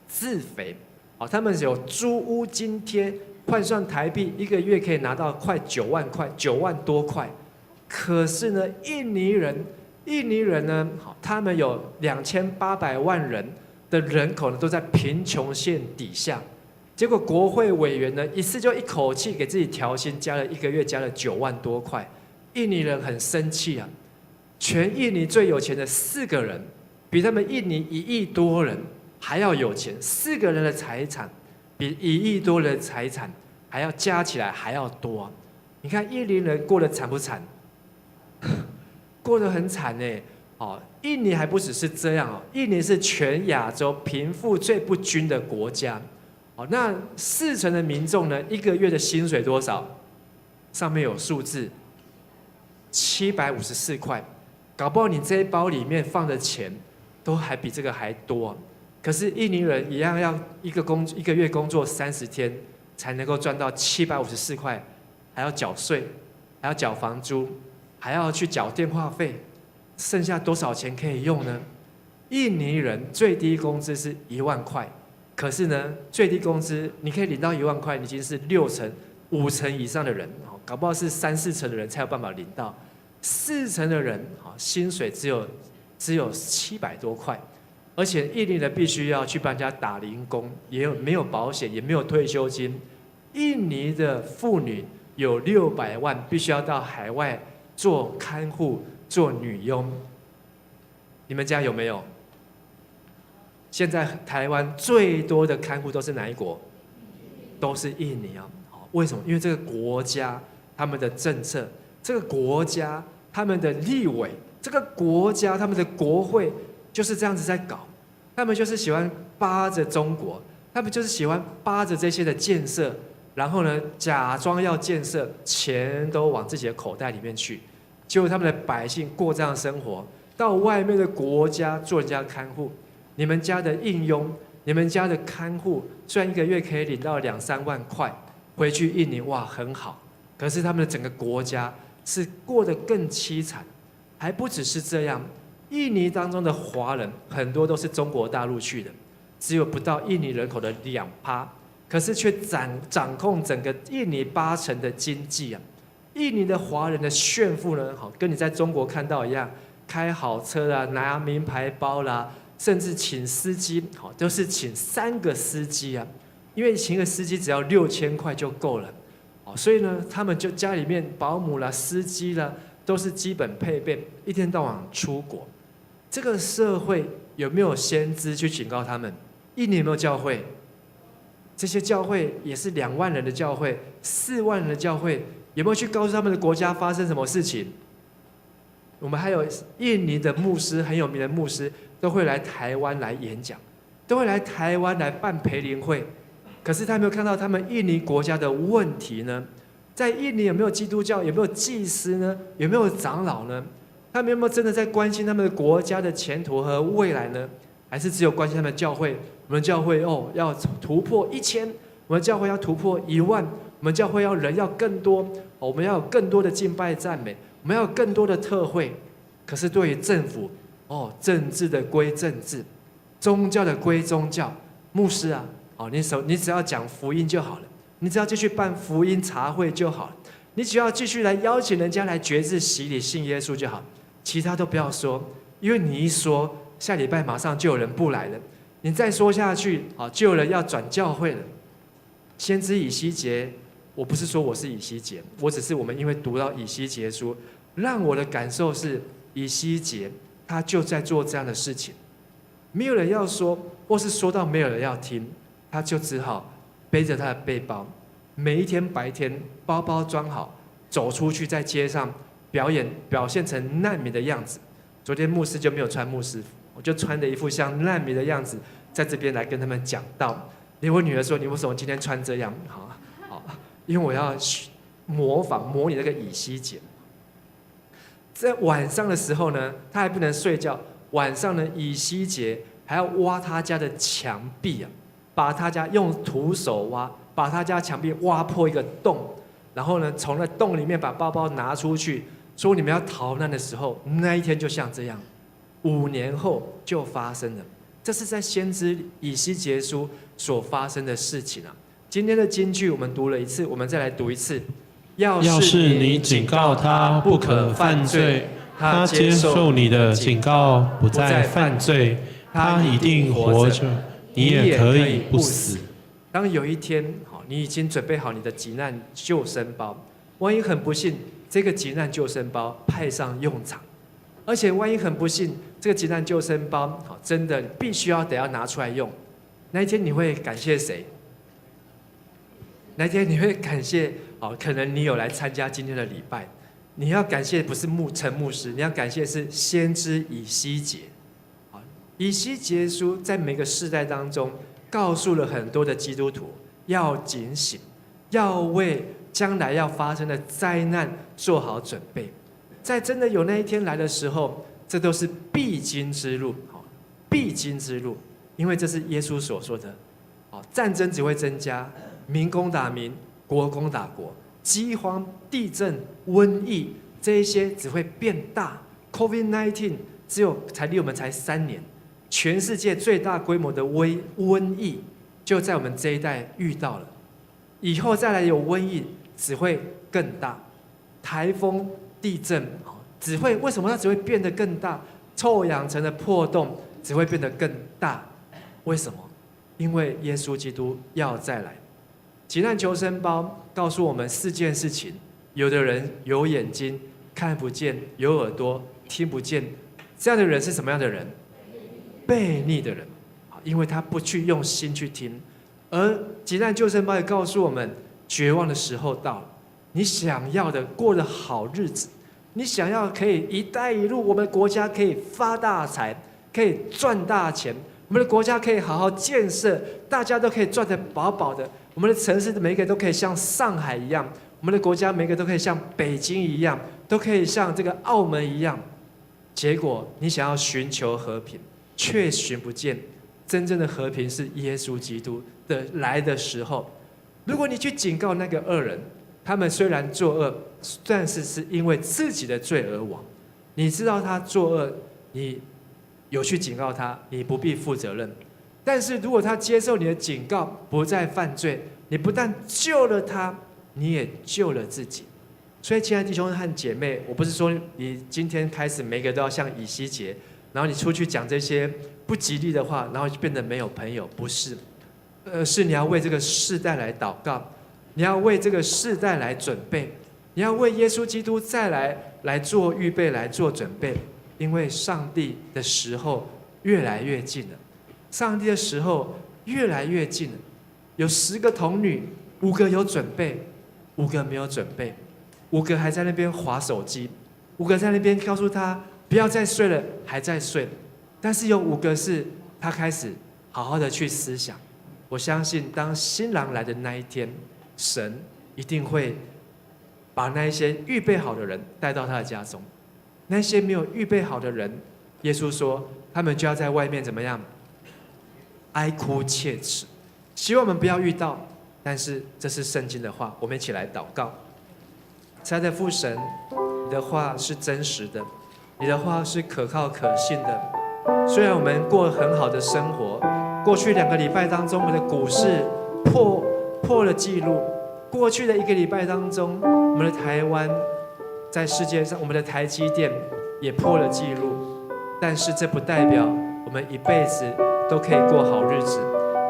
自肥。他们有租屋津贴，换算台币1个月可以拿到快9万块，9万多块。可是呢，印尼人呢，他们有2800万人的人口呢，都在贫穷线底下。结果国会委员呢，一次就一口气给自己调薪，加了1个月加了9万多块。印尼人很生气啊！全印尼最有钱的4个人，比他们印尼1亿多人还要有钱。4个人的财产比1亿多人的财产还要加起来还要多。你看印尼人过得惨不惨？过得很惨哎！印尼还不只是这样哦，印尼是全亚洲贫富最不均的国家。那40%的民众呢，1个月的薪水多少？上面有数字，754块。搞不好你这一包里面放的钱，都还比这个还多。可是印尼人一样要一个月工作30天，才能够赚到754块，还要缴税，还要缴房租，还要去缴电话费，剩下多少钱可以用呢？印尼人最低工资是1万块。可是呢，最低工资你可以领到1万块，已经是6成、5成以上的人，搞不好是3、4成的人才有办法领到。4成的人，薪水只有700多块，而且印尼人必须要去帮人家打零工，没有保险，也没有退休金。印尼的妇女有600万，必须要到海外做看护、做女佣。你们家有没有？现在台湾最多的看护都是哪一国？都是印尼啊！为什么？因为这个国家他们的政策，这个国家他们的立委，这个国家他们的国会就是这样子在搞。他们就是喜欢扒着中国，他们就是喜欢扒着这些的建设，然后呢，假装要建设，钱都往自己的口袋里面去。结果他们的百姓过这样的生活，到外面的国家做人家看护。你们家的印佣，你们家的看护，虽然1个月可以领到2、3万块，回去印尼哇很好，可是他们的整个国家是过得更凄惨。还不只是这样，印尼当中的华人很多都是中国大陆去的，只有不到印尼人口的2%，可是却掌控整个印尼8成的经济啊！印尼的华人的炫富呢，跟你在中国看到一样，开好车啦，拿名牌包啦。甚至请司机，都是请3个司机啊，因为请一个司机只要6000块就够了，所以呢，他们就家里面保姆啦、司机啦，都是基本配备，一天到晚出国。这个社会有没有先知去警告他们？印尼有没有教会？这些教会也是2万人的教会、4万人的教会，有没有去告诉他们的国家发生什么事情？我们还有印尼的牧师，很有名的牧师，都会来台湾来演讲，都会来台湾来办培灵会。可是他有没有看到他们印尼国家的问题呢？在印尼有没有基督教？有没有祭司呢？有没有长老呢？他们有没有真的在关心他们的国家的前途和未来呢？还是只有关心他们的教会？我们教会要突破1000，我们教会要突破1万，我们教会人要更多，我们要有更多的敬拜赞美。我们要有更多的特会，可是对于政府，政治的归政治，宗教的归宗教。牧师啊，你只要讲福音就好了，你只要继续办福音茶会就好了，你只要继续来邀请人家来决志洗礼信耶稣就好，其他都不要说，因为你一说，下礼拜马上就有人不来了，你再说下去，就有人要转教会了。先知以西结我不是说我是以西结，我只是我们因为读到以西结书，让我的感受是以西结他就在做这样的事情，没有人要说，或是说到没有人要听，他就只好背着他的背包，每一天白天包包装好，走出去在街上表现成难民的样子。昨天牧师就没有穿牧师服，我就穿着一副像难民的样子，在这边来跟他们讲道。我女儿说：“你为什么今天穿这样？”好，因为我要模拟那个以西结。在晚上的时候呢，他还不能睡觉。晚上呢，以西结还要挖他家的墙壁啊，把他家用徒手挖，把他家墙壁挖破一个洞，然后呢，从那洞里面把包包拿出去，说你们要逃难的时候，那一天就像这样，5年后就发生了。这是在先知以西结书所发生的事情啊。今天的金句我们读了一次，我们再来读一次。要是你警告他不可犯罪，他接受你的警告，不再犯罪，他一定活着，你也可以不死。当有一天，你已经准备好你的急难救生包，万一很不幸，这个急难救生包派上用场，而且万一很不幸，这个急难救生包真的必须得要拿出来用，那一天你会感谢谁？那一天你会感谢可能你有来参加今天的礼拜，你要感谢不是陈牧师，你要感谢是先知以西结。以西结书在每个世代当中，告诉了很多的基督徒要警醒，要为将来要发生的灾难做好准备。在真的有那一天来的时候，这都是必经之路，必经之路，因为这是耶稣所说的。战争只会增加，民攻打民，国攻打国，饥荒、地震、瘟疫，这一些只会变大。COVID-19 才离我们才3年，全世界最大规模的瘟疫就在我们这一代遇到了，以后再来有瘟疫只会更大，台风、地震为什么它只会变得更大？臭氧层的破洞只会变得更大，为什么？因为耶稣基督要再来。急难救生包告诉我们4件事情：有的人有眼睛看不见，有耳朵听不见，这样的人是什么样的人？悖逆的人，因为他不去用心去听。而急难救生包也告诉我们，绝望的时候到了，你想要的过的好日子，你想要可以一带一路，我们国家可以发大财，可以赚大钱，我们的国家可以好好建设，大家都可以赚得饱饱的，我们的城市每一个都可以像上海一样，我们的国家每一个都可以像北京一样，都可以像这个澳门一样。结果你想要寻求和平，却寻不见真正的和平是耶稣基督的来的时候。如果你去警告那个恶人，他们虽然作恶，但是因为自己的罪而亡。你知道他作恶，你有去警告他，你不必负责任。但是如果他接受你的警告，不再犯罪，你不但救了他，你也救了自己。所以亲爱的弟兄和姐妹，我不是说你今天开始每个都要像以西结，然后你出去讲这些不吉利的话，然后就变得没有朋友，不是，是你要为这个世代来祷告，你要为这个世代来准备，你要为耶稣基督再来做预备，来做准备，因为上帝的时候越来越近了，上帝的时候越来越近了。有10个童女，5个有准备，5个没有准备，5个还在那边滑手机，5个在那边告诉他不要再睡了，还在睡。但是有5个是他开始好好的去思想。我相信当新郎来的那一天，神一定会把那一些预备好的人带到他的家中。那些没有预备好的人，耶稣说他们就要在外面怎么样？哀哭切齿。希望我们不要遇到，但是这是圣经的话，我们一起来祷告。亲爱的父神，你的话是真实的，你的话是可靠可信的。虽然我们过很好的生活，过去2个礼拜当中，我们的股市破了纪录。过去的1个礼拜当中，我们的台湾在世界上，我们的台积电也破了纪录。但是这不代表我们一辈子都可以过好日子，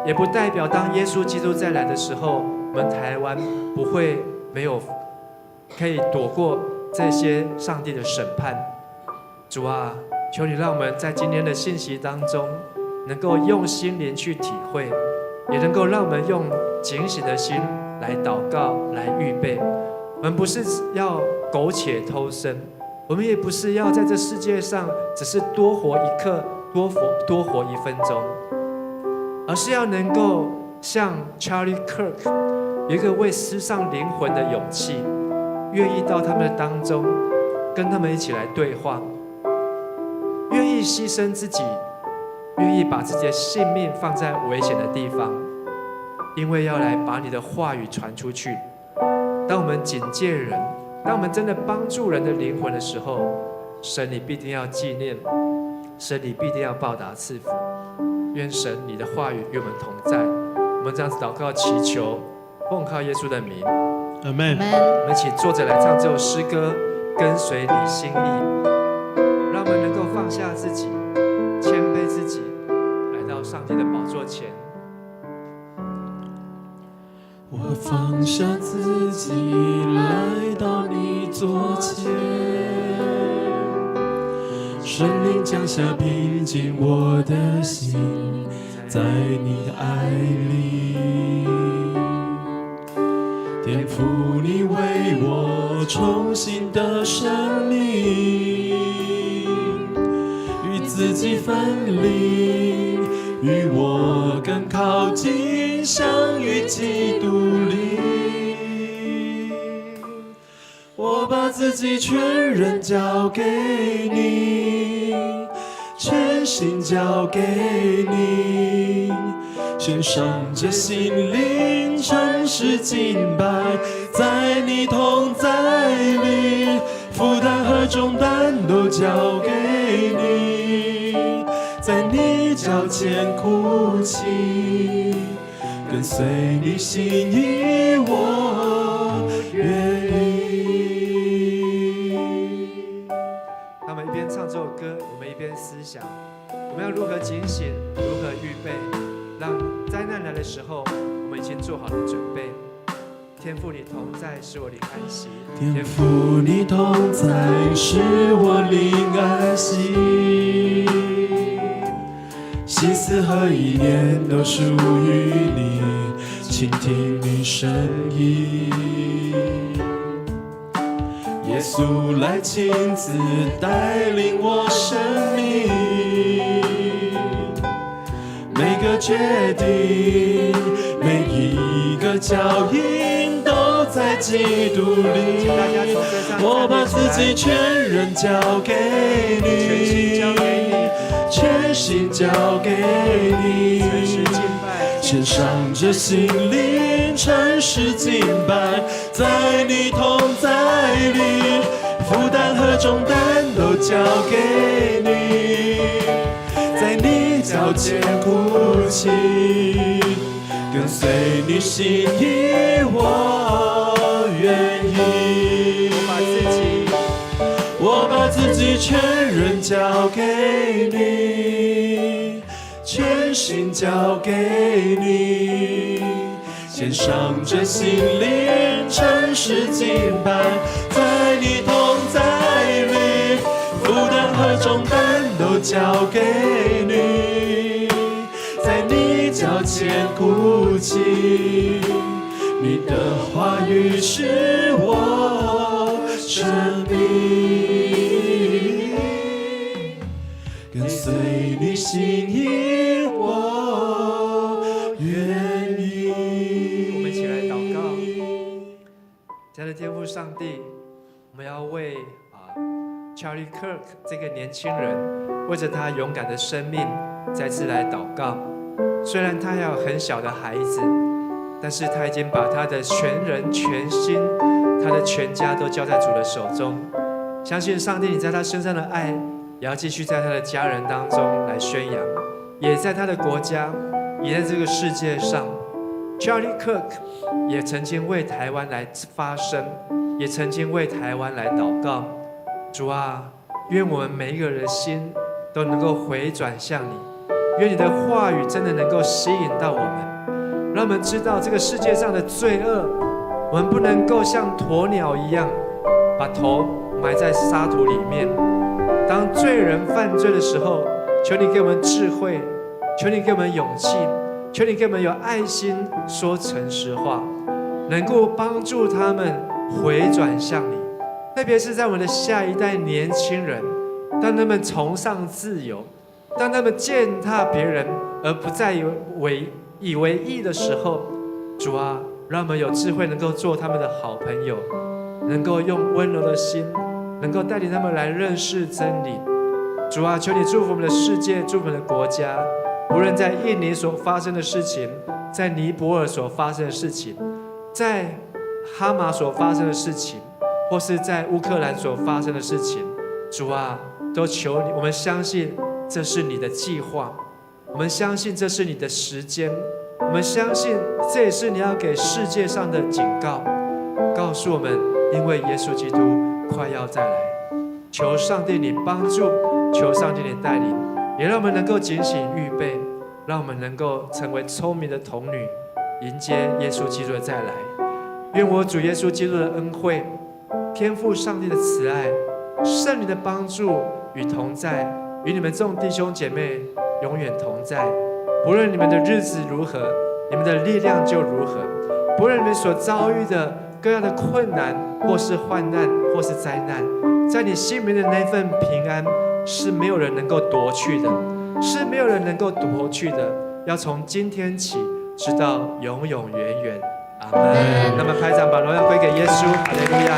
也不代表当耶稣基督再来的时候，我们台湾不会没有可以躲过这些上帝的审判。主啊，求你让我们在今天的信息当中，能够用心灵去体会，也能够让我们用警醒的心来祷告，来预备。我们不是要苟且偷生，我们也不是要在这世界上只是多活一刻，多活1分钟，而是要能够像 Charlie Kirk 有一个为失丧灵魂的勇气，愿意到他们的当中，跟他们一起来对话，愿意牺牲自己，愿意把自己的性命放在危险的地方，因为要来把你的话语传出去。当我们警戒人，当我们真的帮助人的灵魂的时候，神你必定要纪念，神你必定要报答赐福。愿神你的话语与我们同在。我们这样子祷告祈求，奉靠耶稣的名，阿门。我们一起坐着来唱这首诗歌，跟随你心意，让我们能够放下自己，谦卑自己，来到上帝的宝座前。我放下自己，来到你座前，圣灵降下平静我的心，在你的爱里，天父你为我重新的生命，与自己分离，与我更靠近，相遇基督里。我把自己全人交给你，全心交给你，献上这心灵，诚实敬拜，在你同在里，负担和重担都交给你，在你脚前哭泣，跟随你心意，我愿意。那么一边唱这首歌，我们一边思想，我们要如何警醒，如何预备，让灾难来的时候，我们已经做好了准备。天父你同在，使我灵安息。天父你同在，使我灵安息。心思和意念都属于你，倾听你声音。耶稣来亲自带领我生命，每个决定，每一个脚印都在基督里。我把自己全人交给你，全心交给你，献上这心灵，诚实敬拜，在你同在里，负担和重担都交给你，在你脚前哭泣，跟随你心意，我愿意。我把自己全人交给你，全心交给你，献上这心灵，诚实敬拜，在你同在里，负担和重担都交给你，在你脚前哭泣，你的话语是我生命，跟随你心意，我愿意。我们一起来祷告。亲爱的天父上帝，我们要为Charlie Kirk 这个年轻人，为着他勇敢的生命，再次来祷告。虽然他还有很小的孩子，但是他已经把他的全人全心，他的全家都交在主的手中。相信上帝你在他身上的爱，也要继续在他的家人当中来宣扬，也在他的国家，也在这个世界上。Charlie Kirk 也曾经为台湾来发声，也曾经为台湾来祷告。主啊，愿我们每一个人的心都能够回转向你，愿你的话语真的能够吸引到我们，让让我们知道这个世界上的罪恶，我们不能够像鸵鸟一样把头埋在沙土里面。当罪人犯罪的时候，求你给我们智慧，求你给我们勇气，求你给我们有爱心，说诚实话，能够帮助他们回转向你。特别是在我们的下一代年轻人，当他们崇尚自由，当他们践踏别人而不再以为义的时候，主啊，让我们有智慧，能够做他们的好朋友，能够用温柔的心，能够带领他们来认识真理。主啊，求你祝福我们的世界，祝福我们的国家，无论在印尼所发生的事情，在尼泊尔所发生的事情，在哈马所发生的事情，或是在乌克兰所发生的事情，主啊，都求你，我们相信这是你的计划，我们相信这是你的时间，我们相信这也是你要给世界上的警告，告诉我们，因为耶稣基督快要再来。求上帝你帮助，求上帝你带领，也让我们能够警醒预备，让我们能够成为聪明的童女，迎接耶稣基督的再来。愿我主耶稣基督的恩惠，天父上帝的慈爱，圣灵的帮助与同在，与你们众弟兄姐妹永远同在。不论你们的日子如何，你们的力量就如何；不论你们所遭遇的各样的困难，或是患难，或是灾难，在你心里面的那份平安，是没有人能够夺去的，是没有人能够夺去的。要从今天起，直到永永远远。阿门。那么拍掌，把荣耀归给耶稣，哈利路亚。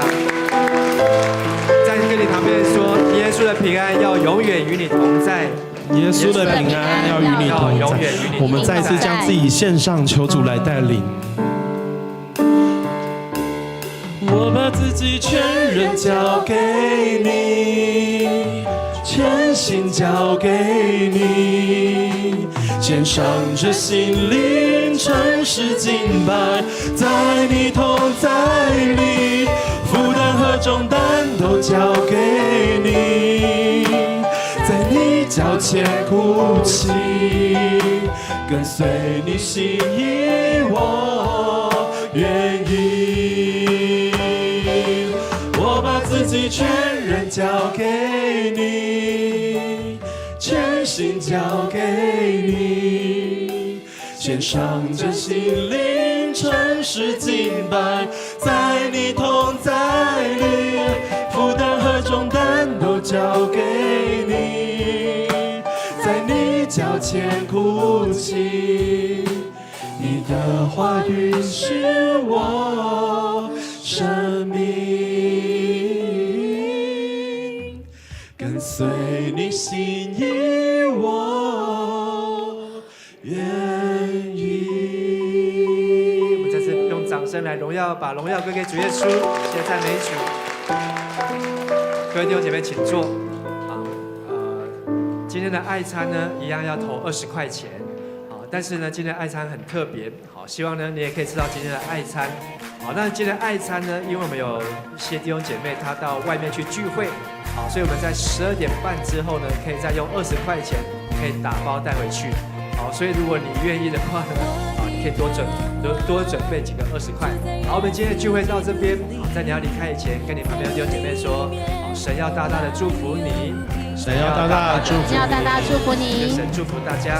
在跟你旁边说，耶稣的平安要永远与你同在。耶稣的平安要与你同在。我们再次将自己献上，求主来带领。我把自己全人交给你，全心交给你，献上这心灵，诚实敬拜，在你同在里，负担和重担都交给你，在你脚前哭泣，跟随你心意，我愿意。我把自己全人交给你，全心交给你，献上这心灵，诚实敬拜，在你同在里，负担和重担都交给你，在你脚前哭泣，你的话语是我生命，跟随你心意，我愿意。我们再次用掌声来荣耀，把荣耀归给主耶稣。谢谢赞美主。各位弟兄姐妹，请坐。今天的爱餐呢，一样要投20块钱。但是呢，今天的爱餐很特别，好，希望呢你也可以吃到今天的爱餐。好，那今天的爱餐呢，因为我们有一些弟兄姐妹他到外面去聚会，好，所以我们在12点半之后呢，可以再用20块钱可以打包带回去。好，所以如果你愿意的话呢，啊，你可以多准备几个20块。好，我们今天的聚会到这边。好，在你要离开以前，跟你旁边的弟兄姐妹说，好，神要大大的祝福你，神要大大祝福你，神祝福大家。